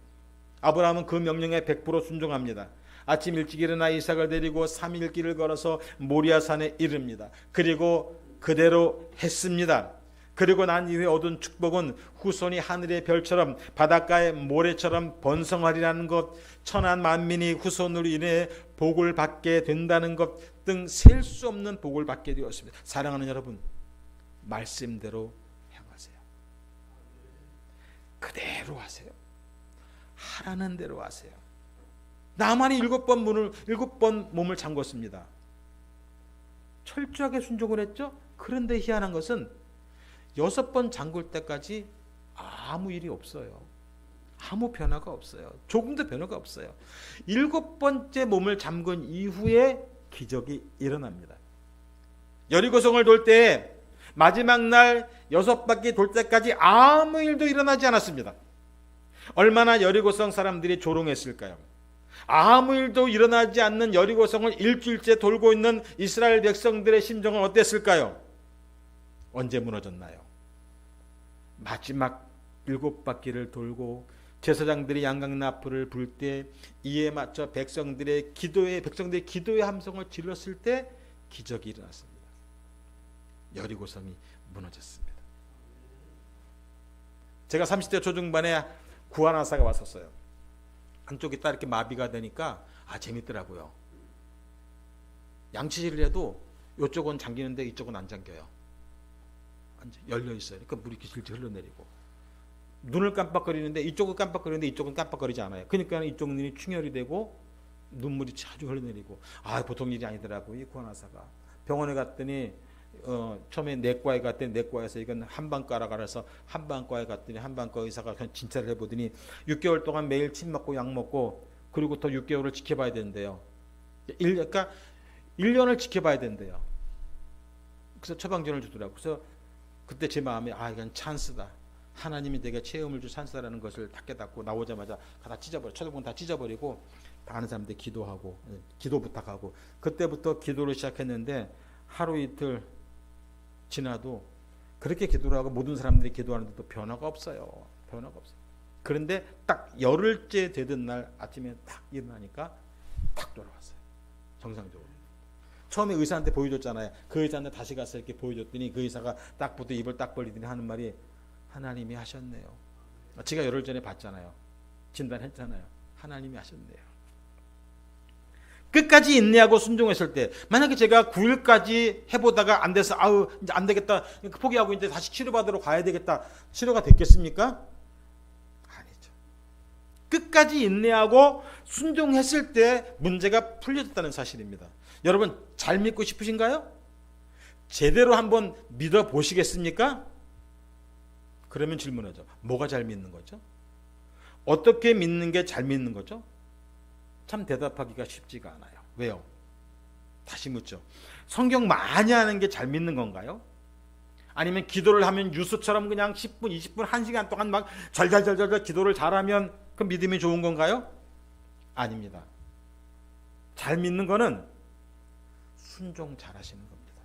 아브라함은 그 명령에 100% 순종합니다. 아침 일찍 일어나 이삭을 데리고 3일 길을 걸어서 모리아산에 이릅니다. 그리고 그대로 했습니다. 그리고 난 이후에 얻은 축복은 후손이 하늘의 별처럼 바닷가의 모래처럼 번성하리라는 것, 천한 만민이 후손으로 인해 복을 받게 된다는 것 등 셀 수 없는 복을 받게 되었습니다. 사랑하는 여러분, 말씀대로 행하세요. 그대로 하세요. 하라는 대로 하세요. 나만이 7번 몸을 잠궜습니다. 철저하게 순종을 했죠. 그런데 희한한 것은 6번 잠글 때까지 아무 일이 없어요. 아무 변화가 없어요. 조금도 변화가 없어요. 7번째 몸을 잠근 이후에 기적이 일어납니다. 여리고성을 돌 때 마지막 날 6바퀴 돌 때까지 아무 일도 일어나지 않았습니다. 얼마나 여리고성 사람들이 조롱했을까요? 아무 일도 일어나지 않는 여리고성을 일주일째 돌고 있는 이스라엘 백성들의 심정은 어땠을까요? 언제 무너졌나요? 마지막 7바퀴를 돌고 제사장들이 양강나풀을 불 때 이에 맞춰 백성들의 기도의 함성을 질렀을 때 기적이 일어났습니다. 여리고성이 무너졌습니다. 제가 30대 초중반에 구하나사가 왔었어요. 한쪽이 딱 이렇게 마비가 되니까 재밌더라고요. 양치질을 해도 이쪽은 잠기는데 이쪽은 안 잠겨요. 열려 있어요. 그러니까 물이 질질 흘러내리고, 눈을 깜빡거리는데 이쪽은 깜빡거리는데 이쪽은 깜빡거리지 않아요. 그러니까 이쪽 눈이 충혈이 되고 눈물이 자주 흘러내리고, 보통 일이 아니더라고요. 이 구하나사가 병원에 갔더니 처음에 내과에 갔더니 내과에서 이건 한방과라 그래서 한방과에 갔더니 한방과 의사가 그냥 진찰을 해보더니 6개월 동안 매일 침 먹고 약 먹고, 그리고 또 6개월을 지켜봐야 된대요. 그러니까 1년을 지켜봐야 된대요. 그래서 처방전을 주더라고요. 그래서 그때 제 마음에 이건 찬스다. 하나님이 내게 체험을 줄 찬스라는 것을 다 깨닫고 나오자마자 다 찢어버려. 초등본 다 찢어버리고 다른 사람들 기도하고 기도 부탁하고, 그때부터 기도를 시작했는데 하루 이틀 지나도 그렇게 기도를 하고 모든 사람들이 기도하는데도 변화가 없어요. 변화가 없어요. 그런데 딱 열흘째 되던 날 아침에 딱 일어나니까 딱 돌아왔어요. 정상적으로. 처음에 의사한테 보여줬잖아요. 그 의사한테 다시 가서 이렇게 보여줬더니 그 의사가 딱 보더니 입을 딱 벌리더니 하는 말이, 하나님이 하셨네요. 제가 열흘 전에 봤잖아요. 진단했잖아요. 하나님이 하셨네요. 끝까지 인내하고 순종했을 때, 만약에 제가 9일까지 해보다가 안 돼서 이제 안 되겠다 포기하고 이제 다시 치료받으러 가야 되겠다, 치료가 됐겠습니까? 아니죠. 끝까지 인내하고 순종했을 때 문제가 풀려졌다는 사실입니다. 여러분, 잘 믿고 싶으신가요? 제대로 한번 믿어 보시겠습니까? 그러면 질문하죠. 뭐가 잘 믿는 거죠? 어떻게 믿는 게 잘 믿는 거죠? 참 대답하기가 쉽지가 않아요. 왜요? 다시 묻죠. 성경 많이 하는 게 잘 믿는 건가요? 아니면 기도를 하면 유수처럼 그냥 10분, 20분, 1시간 동안 막 잘잘잘잘 기도를 잘하면 그 믿음이 좋은 건가요? 아닙니다. 잘 믿는 거는 순종 잘하시는 겁니다.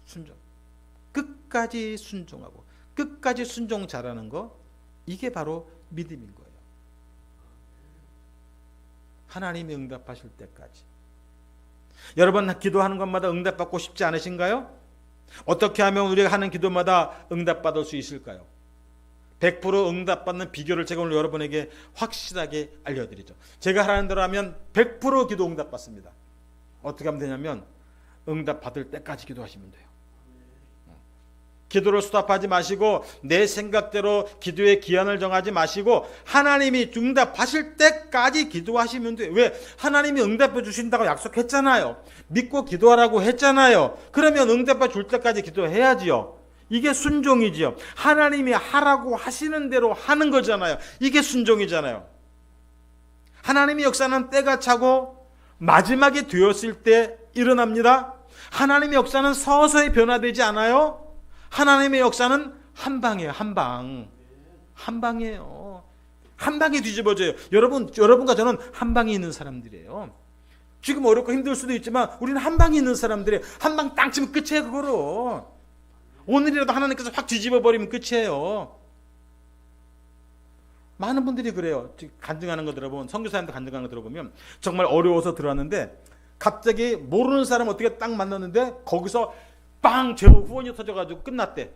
순종. 끝까지 순종하고 끝까지 순종 잘하는 거, 이게 바로 믿음인 거예요. 하나님이 응답하실 때까지. 여러분 기도하는 것마다 응답받고 싶지 않으신가요? 어떻게 하면 우리가 하는 기도마다 응답받을 수 있을까요? 100% 응답받는 비결을 제가 오늘 여러분에게 확실하게 알려드리죠. 제가 하라는 대로 하면 100% 기도 응답받습니다. 어떻게 하면 되냐면 응답받을 때까지 기도하시면 돼요. 기도를 수답하지 마시고 내 생각대로 기도의 기한을 정하지 마시고 하나님이 응답하실 때까지 기도하시면 돼요. 왜? 하나님이 응답해 주신다고 약속했잖아요. 믿고 기도하라고 했잖아요. 그러면 응답해 줄 때까지 기도해야지요. 이게 순종이지요. 하나님이 하라고 하시는 대로 하는 거잖아요. 이게 순종이잖아요. 하나님의 역사는 때가 차고 마지막이 되었을 때 일어납니다. 하나님의 역사는 서서히 변화되지 않아요. 하나님의 역사는 한 방이에요. 한 방. 한 방이에요. 한 방에 뒤집어져요. 여러분과 저는 한 방에 있는 사람들이에요. 지금 어렵고 힘들 수도 있지만 우리는 한 방에 있는 사람들이에요. 한 방 땅 치면 끝이에요. 그거로. 오늘이라도 하나님께서 확 뒤집어버리면 끝이에요. 많은 분들이 그래요. 간증하는 거 들어보면, 선교사님들 간증하는 거 들어보면 정말 어려워서 들어왔는데 갑자기 모르는 사람 어떻게 딱 만났는데 거기서 빵 제목 후원이 터져가지고 끝났대.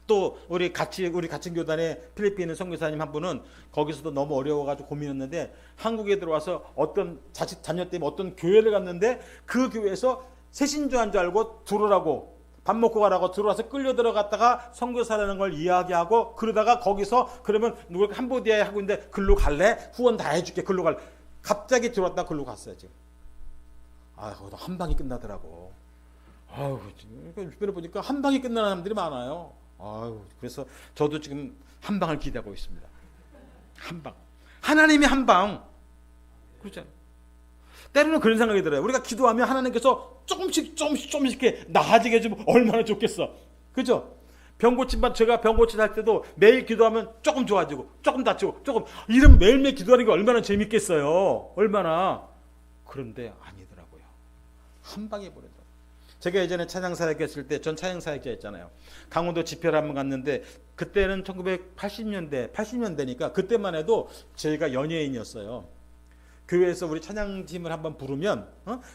또 우리 같은 교단의 필리핀의 선교사님 한 분은 거기서도 너무 어려워가지고 고민했는데 한국에 들어와서 어떤 자녀 때문에 어떤 교회를 갔는데 그 교회에서 새신조한 줄 알고 들어오라고 밥 먹고 가라고 들어와서 끌려 들어갔다가 선교사라는 걸 이야기하고 그러다가 거기서 그러면 누구 캄보디아에 하고 있는데 글로 갈래? 후원 다 해줄게. 글로 갈래? 갑자기 들어왔다가 글로 갔어요 지금. 거기서 한 방이 끝나더라고. 주변에 보니까 한 방에 끝나는 사람들이 많아요. 그래서 저도 지금 한 방을 기대하고 있습니다. 한 방. 하나님이 한 방. 그렇잖아요. 때로는 그런 생각이 들어요. 우리가 기도하면 하나님께서 조금씩 이렇게 나아지게 해주면 얼마나 좋겠어. 그죠? 제가 병 고침 할 때도 매일 기도하면 조금 좋아지고, 조금 다치고, 조금. 이런 매일매일 기도하는 게 얼마나 재밌겠어요. 얼마나. 그런데 아니더라고요. 한 방에 보내더라고요. 제가 예전에 찬양사역회 했을 때 전 찬양사역자였잖아요. 강원도 집회를 한번 갔는데 그때는 80년대니까 그때만 해도 저희가 연예인이었어요. 교회에서 우리 찬양팀을 한번 부르면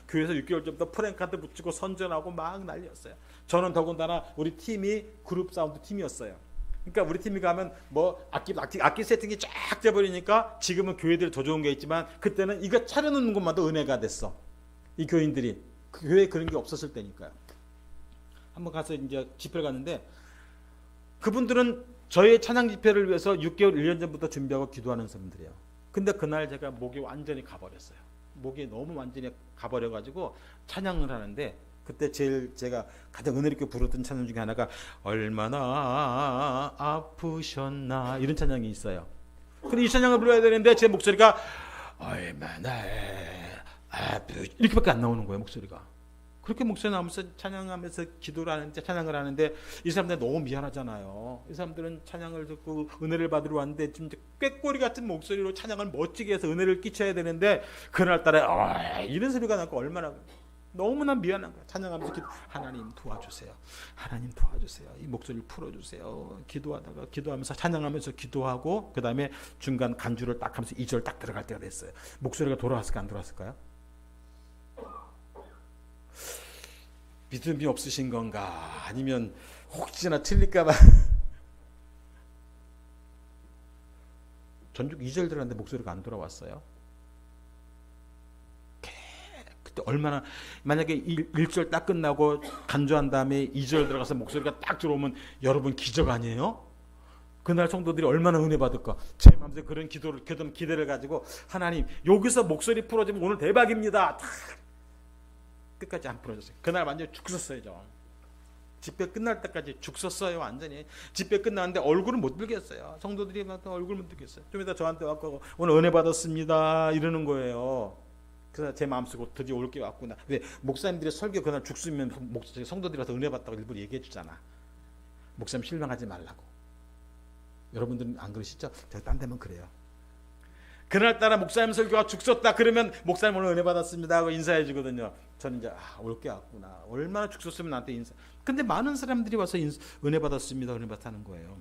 교회에서 6개월 전부터 프랭카드 붙이고 선전하고 막 난리였어요. 저는 더군다나 우리 팀이 그룹 사운드 팀이었어요. 그러니까 우리 팀이 가면 뭐 악기 세팅이 쫙 돼버리니까 지금은 교회들이 더 좋은 게 있지만 그때는 이거 차려놓는 것만도 은혜가 됐어. 이 교인들이. 그 교회에 그런 게 없었을 때니까요. 한번 가서 이제 집회를 갔는데 그분들은 저의 찬양 집회를 위해서 6개월, 1년 전부터 준비하고 기도하는 사람들이에요. 근데 그날 제가 목이 완전히 가버렸어요. 목이 너무 완전히 가버려가지고 찬양을 하는데 그때 제가 가장 은혜 있게 부르던 찬양 중에 하나가 얼마나 아프셨나 이런 찬양이 있어요. 근데 이 찬양을 불러야 되는데 제 목소리가 얼마나 이렇게밖에 안 나오는 거예요. 목소리가. 그렇게 목소리 나오면서 찬양하면서 찬양을 하는데 이 사람들 너무 미안하잖아요. 이 사람들은 찬양을 듣고 은혜를 받으러 왔는데 지금 꾀꼬리 같은 목소리로 찬양을 멋지게 해서 은혜를 끼쳐야 되는데 그날따라 이런 소리가 나고 얼마나 너무나 미안한 거예요. 찬양하면서 하나님 도와주세요. 하나님 도와주세요. 이 목소리를 풀어주세요. 기도하면서 찬양하면서 기도하고 그 다음에 중간 간주를 딱 하면서 2절 딱 들어갈 때가 됐어요. 목소리가 돌아왔을까 안 돌아왔을까요? 믿음이 없으신 건가? 아니면 혹시나 틀릴까봐 전죽 2절 들었는데 목소리가 안 돌아왔어요. 그때 얼마나 만약에 1절 딱 끝나고 간주한 다음에 2절 들어가서 목소리가 딱 들어오면 여러분 기적 아니에요? 그날 성도들이 얼마나 은혜 받을까? 제 마음속에 그런 기대를 가지고 하나님 여기서 목소리 풀어지면 오늘 대박입니다. 딱 끝까지 안 풀어졌어요. 그날 완전히 죽 썼어요. 저 집회 끝날 때까지 죽 썼어요. 완전히 집회 끝났는데 얼굴을 못 들겠어요. 성도들이 막 얼굴 못 들겠어요. 좀 이따 저한테 왔고 오늘 은혜 받았습니다 이러는 거예요. 그래서 제 마음속에 드디어 올 게 왔구나. 왜 목사님들이 설교 그날 죽 쓰면 성도들이 와서 은혜 받다고 일부러 얘기해 주잖아. 목사님 실망하지 말라고. 여러분들은 안 그러시죠? 제가 딴 데면 그래요. 그날따라 목사님 설교가 죽 썼다 그러면 목사님 오늘 은혜 받았습니다 하고 인사해 주거든요. 저는 이제 올 게 왔구나. 얼마나 죽 썼으면 나한테 인사. 근데 많은 사람들이 와서 은혜 받았습니다. 은혜 받았다는 거예요.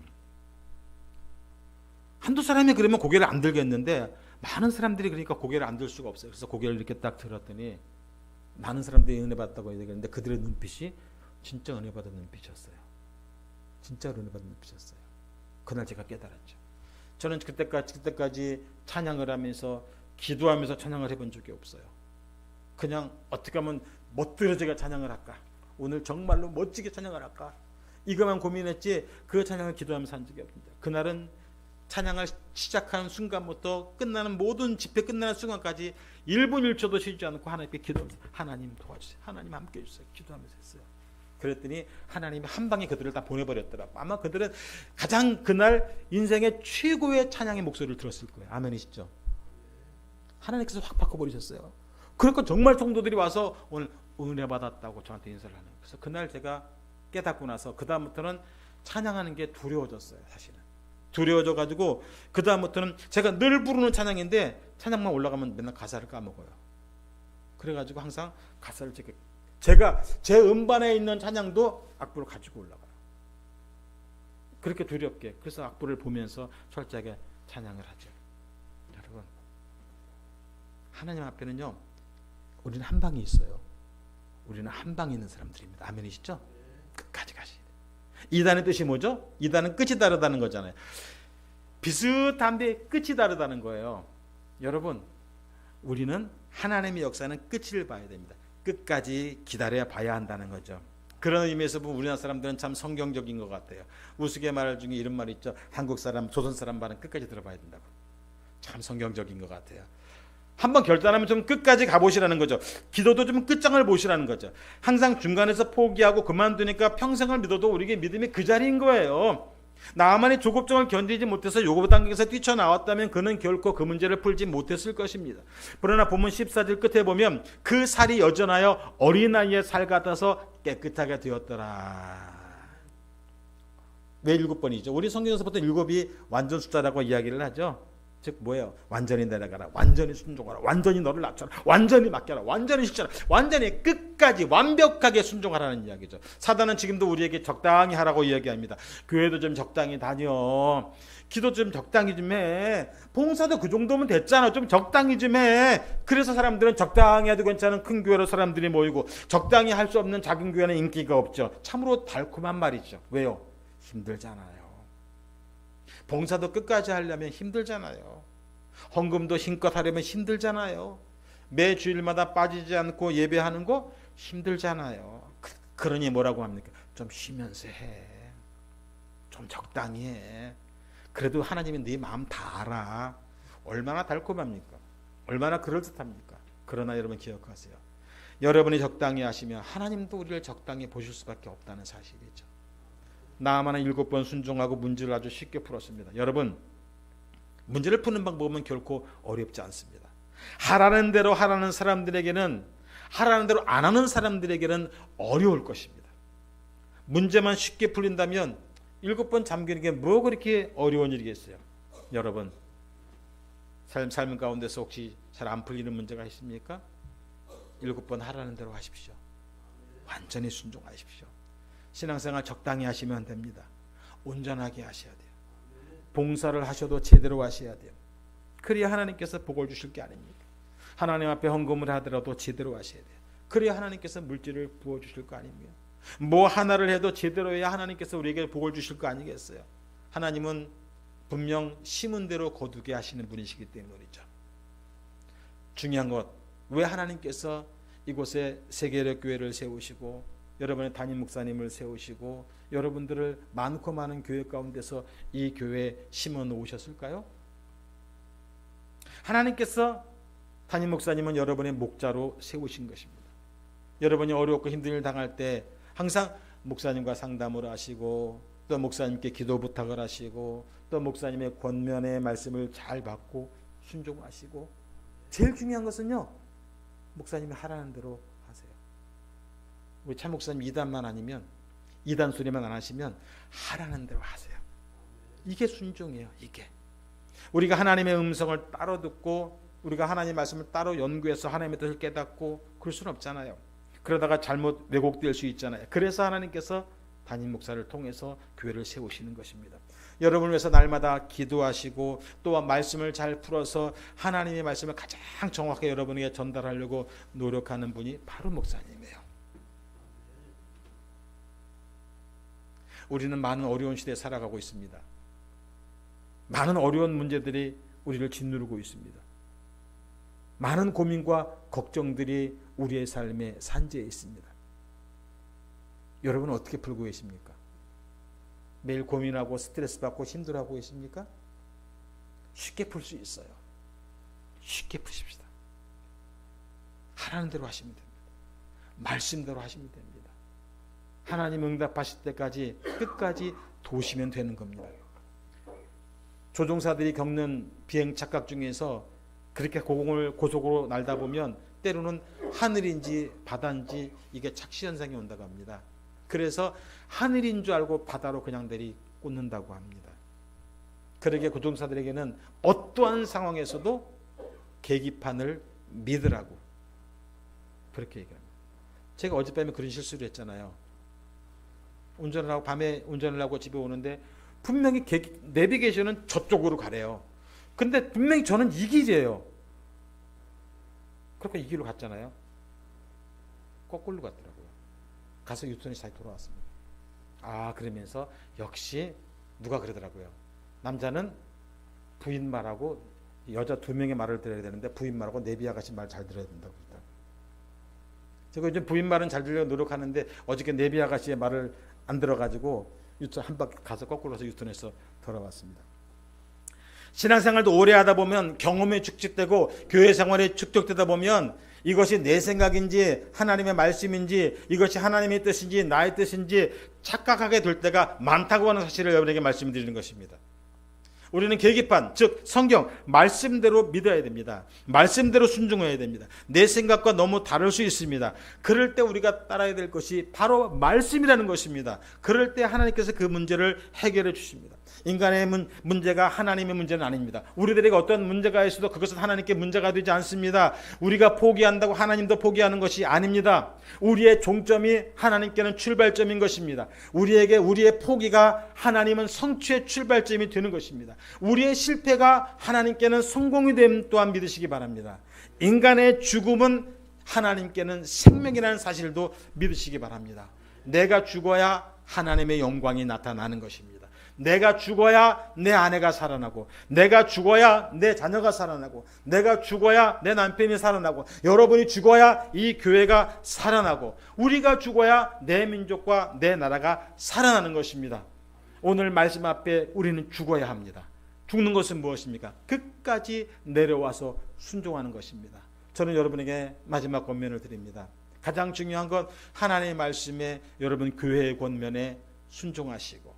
한두 사람이 그러면 고개를 안 들겠는데 많은 사람들이 그러니까 고개를 안 들 수가 없어요. 그래서 고개를 이렇게 딱 들었더니 많은 사람들이 은혜 받았다고 얘기했는데 그들의 눈빛이 진짜 은혜 받은 눈빛이었어요. 진짜 은혜 받은 눈빛이었어요. 그날 제가 깨달았죠. 저는 그때까지 찬양을 하면서 기도하면서 찬양을 해본 적이 없어요. 그냥 어떻게 하면 멋들어지게 찬양을 할까? 오늘 정말로 멋지게 찬양을 할까? 이것만 고민했지 그 찬양을 기도하면서 한 적이 없습니다. 그날은 찬양을 시작하는 순간부터 끝나는 모든 집회 끝나는 순간까지 1분 1초도 쉬지 않고 하나님께 기도하면서 하나님 도와주세요. 하나님 함께 해주세요. 기도하면서 했어요. 그랬더니 하나님이 한 방에 그들을 다 보내버렸더라고요. 아마 그들은 가장 그날 인생의 최고의 찬양의 목소리를 들었을 거예요. 아멘이시죠? 하나님께서 확 바꿔버리셨어요. 그러니까 정말 성도들이 와서 오늘 은혜 받았다고 저한테 인사를 하는 거예요. 그래서 그날 제가 깨닫고 나서 그 다음부터는 찬양하는 게 두려워졌어요. 사실은 두려워져가지고 그 다음부터는 제가 늘 부르는 찬양인데 찬양만 올라가면 맨날 가사를 까먹어요. 그래가지고 항상 가사를 제가 제 음반에 있는 찬양도 악보를 가지고 올라가요. 그렇게 두렵게. 그래서 악보를 보면서 철저하게 찬양을 하죠. 여러분, 하나님 앞에는요 우리는 한 방이 있어요. 우리는 한 방에 있는 사람들입니다. 아멘이시죠? 끝까지 가시죠. 이단의 뜻이 뭐죠? 이단은 끝이 다르다는 거잖아요. 비슷한데 끝이 다르다는 거예요. 여러분, 우리는 하나님의 역사는 끝을 봐야 됩니다. 끝까지 기다려 봐야 한다는 거죠. 그런 의미에서 보면 우리나라 사람들은 참 성경적인 것 같아요. 우스갯말 중에 이런 말이 있죠. 한국 사람, 조선 사람 말은 끝까지 들어봐야 된다고. 참 성경적인 것 같아요. 한번 결단하면 좀 끝까지 가보시라는 거죠. 기도도 좀 끝장을 보시라는 거죠. 항상 중간에서 포기하고 그만두니까 평생을 믿어도 우리에게 믿음이 그 자리인 거예요. 나만이 조급증을 견디지 못해서 요구 단계에서 뛰쳐나왔다면 그는 결코 그 문제를 풀지 못했을 것입니다. 그러나 본문 14절 끝에 보면 그 살이 여전하여 어린아이의 살 같아서 깨끗하게 되었더라. 왜 7번이죠? 우리 성경에서부터 7이 완전 숫자라고 이야기를 하죠. 즉 뭐예요? 완전히 내려가라, 완전히 순종하라, 완전히 너를 낮춰라, 완전히 맡겨라, 완전히 실천하라, 완전히 끝까지 완벽하게 순종하라는 이야기죠. 사단은 지금도 우리에게 적당히 하라고 이야기합니다. 교회도 좀 적당히 다녀, 기도 좀 적당히 좀 해, 봉사도 그 정도면 됐잖아, 좀 적당히 좀 해. 그래서 사람들은 적당히 해도 괜찮은 큰 교회로 사람들이 모이고 적당히 할 수 없는 작은 교회는 인기가 없죠. 참으로 달콤한 말이죠. 왜요? 힘들잖아요. 봉사도 끝까지 하려면 힘들잖아요. 헌금도 힘껏 하려면 힘들잖아요. 매 주일마다 빠지지 않고 예배하는 거 힘들잖아요. 그러니 뭐라고 합니까? 좀 쉬면서 해. 좀 적당히 해. 그래도 하나님이 네 마음 다 알아. 얼마나 달콤합니까? 얼마나 그럴듯합니까? 그러나 여러분 기억하세요. 여러분이 적당히 하시면 하나님도 우리를 적당히 보실 수밖에 없다는 사실이죠. 나아만은 7번 순종하고 문제를 아주 쉽게 풀었습니다. 여러분, 문제를 푸는 방법은 결코 어렵지 않습니다. 하라는 대로 하라는 사람들에게는, 하라는 대로 안 하는 사람들에게는 어려울 것입니다. 문제만 쉽게 풀린다면 7번 잠기는 게 뭐 그렇게 어려운 일이겠어요? 여러분, 삶 가운데서 혹시 잘 안 풀리는 문제가 있습니까? 7번 하라는 대로 하십시오. 완전히 순종하십시오. 신앙생활 적당히 하시면 됩니다. 온전하게 하셔야 돼요. 봉사를 하셔도 제대로 하셔야 돼요. 그래야 하나님께서 복을 주실 게 아닙니까? 하나님 앞에 헌금을 하더라도 제대로 하셔야 돼요. 그래야 하나님께서 물질을 부어주실 거 아닙니까? 뭐 하나를 해도 제대로 해야 하나님께서 우리에게 복을 주실 거 아니겠어요? 하나님은 분명 심은 대로 거두게 하시는 분이시기 때문이죠. 중요한 것, 왜 하나님께서 이곳에 세계력 교회를 세우시고 여러분의 담임 목사님을 세우시고 여러분들을 많고 많은 교회 가운데서 이 교회에 심어 놓으셨을까요? 하나님께서 담임 목사님은 여러분의 목자로 세우신 것입니다. 여러분이 어렵고 힘든 일 당할 때 항상 목사님과 상담을 하시고 또 목사님께 기도 부탁을 하시고 또 목사님의 권면의 말씀을 잘 받고 순종하시고 제일 중요한 것은요, 목사님이 하라는 대로 하세요. 우리 참 목사님 2단만 아니면 2단 소리만 안 하시면 하라는 대로 하세요. 이게 순종이에요. 이게 우리가 하나님의 음성을 따로 듣고 우리가 하나님의 말씀을 따로 연구해서 하나님의 뜻을 깨닫고 그럴 수는 없잖아요. 그러다가 잘못 왜곡될 수 있잖아요. 그래서 하나님께서 담임 목사를 통해서 교회를 세우시는 것입니다. 여러분을 위해서 날마다 기도하시고 또한 말씀을 잘 풀어서 하나님의 말씀을 가장 정확하게 여러분에게 전달하려고 노력하는 분이 바로 목사님이에요. 우리는 많은 어려운 시대에 살아가고 있습니다. 많은 어려운 문제들이 우리를 짓누르고 있습니다. 많은 고민과 걱정들이 우리의 삶의 산재에 있습니다. 여러분은 어떻게 풀고 계십니까? 매일 고민하고 스트레스 받고 힘들어하고 계십니까? 쉽게 풀 수 있어요. 쉽게 푸십시다. 하라는 대로 하시면 됩니다. 말씀대로 하시면 됩니다. 하나님 응답하실 때까지 끝까지 도우시면 되는 겁니다. 조종사들이 겪는 비행 착각 중에서 그렇게 고공을 고속으로 날다 보면 때로는 하늘인지 바다인지 이게 착시 현상이 온다고 합니다. 그래서 하늘인 줄 알고 바다로 그냥 내리꽂는다고 합니다. 그러게 조종사들에게는 어떠한 상황에서도 계기판을 믿으라고 그렇게 얘기합니다. 제가 어젯밤에 그런 실수를 했잖아요. 운전을 하고 밤에 운전을 하고 집에 오는데 분명히 내비게이션은 저쪽으로 가래요. 근데 분명히 저는 이 길이에요. 그러니까 이 길로 갔잖아요. 거꾸로 갔더라고요. 가서 유턴해서 다시 돌아왔습니다. 그러면서 역시 누가 그러더라고요. 남자는 부인 말하고 여자 2명의 말을 들어야 되는데 부인 말하고 내비 아가씨 말 잘 들어야 된다고 그러더라고요. 제가 요즘 부인 말은 잘 들으려고 노력하는데 어저께 내비 아가씨의 말을 안 들어가지고 유턴 한 바퀴 가서 거꾸로서 유턴해서 돌아왔습니다. 신앙생활도 오래 하다 보면 경험에 축적되고 교회 생활에 축적되다 보면 이것이 내 생각인지 하나님의 말씀인지 이것이 하나님의 뜻인지 나의 뜻인지 착각하게 될 때가 많다고 하는 사실을 여러분에게 말씀드리는 것입니다. 우리는 계기판, 즉 성경 말씀대로 믿어야 됩니다. 말씀대로 순종해야 됩니다. 내 생각과 너무 다를 수 있습니다. 그럴 때 우리가 따라야 될 것이 바로 말씀이라는 것입니다. 그럴 때 하나님께서 그 문제를 해결해 주십니다. 인간의 문제가 하나님의 문제는 아닙니다. 우리들에게 어떤 문제가 있어도 그것은 하나님께 문제가 되지 않습니다. 우리가 포기한다고 하나님도 포기하는 것이 아닙니다. 우리의 종점이 하나님께는 출발점인 것입니다. 우리의 포기가 하나님은 성취의 출발점이 되는 것입니다. 우리의 실패가 하나님께는 성공이 됨 또한 믿으시기 바랍니다. 인간의 죽음은 하나님께는 생명이라는 사실도 믿으시기 바랍니다. 내가 죽어야 하나님의 영광이 나타나는 것입니다. 내가 죽어야 내 아내가 살아나고 내가 죽어야 내 자녀가 살아나고 내가 죽어야 내 남편이 살아나고 여러분이 죽어야 이 교회가 살아나고 우리가 죽어야 내 민족과 내 나라가 살아나는 것입니다. 오늘 말씀 앞에 우리는 죽어야 합니다. 죽는 것은 무엇입니까? 끝까지 내려와서 순종하는 것입니다. 저는 여러분에게 마지막 권면을 드립니다. 가장 중요한 건 하나님의 말씀에 여러분 교회의 권면에 순종하시고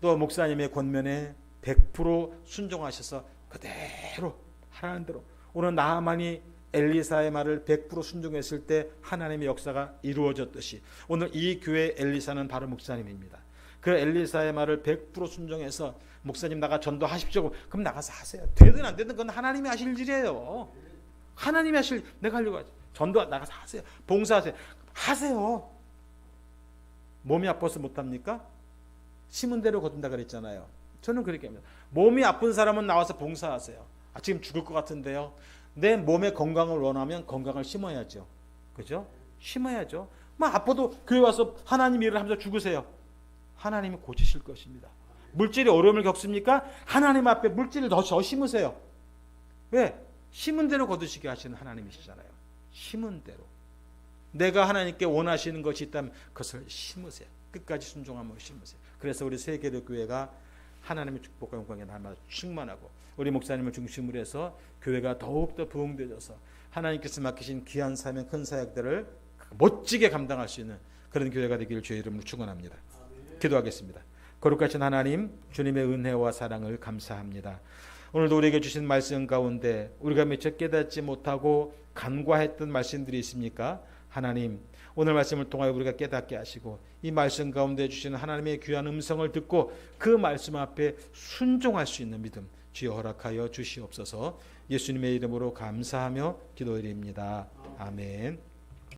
또 목사님의 권면에 100% 순종하셔서 그대로 하라는 대로 오늘 나하만이 엘리사의 말을 100% 순종했을 때 하나님의 역사가 이루어졌듯이 오늘 이 교회의 엘리사는 바로 목사님입니다. 그 엘리사의 말을 100% 순종해서 목사님 나가 전도하십시오. 그럼 나가서 하세요. 되든 안 되든 그건 하나님이 하실 일이에요. 하나님이 하실 내가 하려고 하지. 전도 나가서 하세요. 봉사하세요. 하세요. 몸이 아파서 못합니까? 심은 대로 거둔다 그랬잖아요. 저는 그렇게 합니다. 몸이 아픈 사람은 나와서 봉사하세요. 지금 죽을 것 같은데요. 내 몸의 건강을 원하면 건강을 심어야죠. 그죠? 심어야죠. 아파도 교회 와서 하나님 일을 하면서 죽으세요. 하나님이 고치실 것입니다. 물질이 어려움을 겪습니까? 하나님 앞에 물질을 더 심으세요. 왜? 심은 대로 거두시게 하시는 하나님이시잖아요. 심은 대로. 내가 하나님께 원하시는 것이 있다면 그것을 심으세요. 끝까지 순종함으로 심으세요. 그래서 우리 세계도 교회가 하나님의 축복과 영광에 날마다 충만하고 우리 목사님을 중심으로 해서 교회가 더욱더 부흥되어져서 하나님께서 맡기신 귀한 사명 큰 사역들을 멋지게 감당할 수 있는 그런 교회가 되기를 주의 이름으로 축원합니다. 기도하겠습니다. 거룩하신 하나님, 주님의 은혜와 사랑을 감사합니다. 오늘도 우리에게 주신 말씀 가운데 우리가 미처 깨닫지 못하고 간과했던 말씀들이 있습니까? 하나님, 오늘 말씀을 통하여 우리가 깨닫게 하시고 이 말씀 가운데 주시는 하나님의 귀한 음성을 듣고 그 말씀 앞에 순종할 수 있는 믿음 주여 허락하여 주시옵소서. 예수님의 이름으로 감사하며 기도드립니다. 아멘.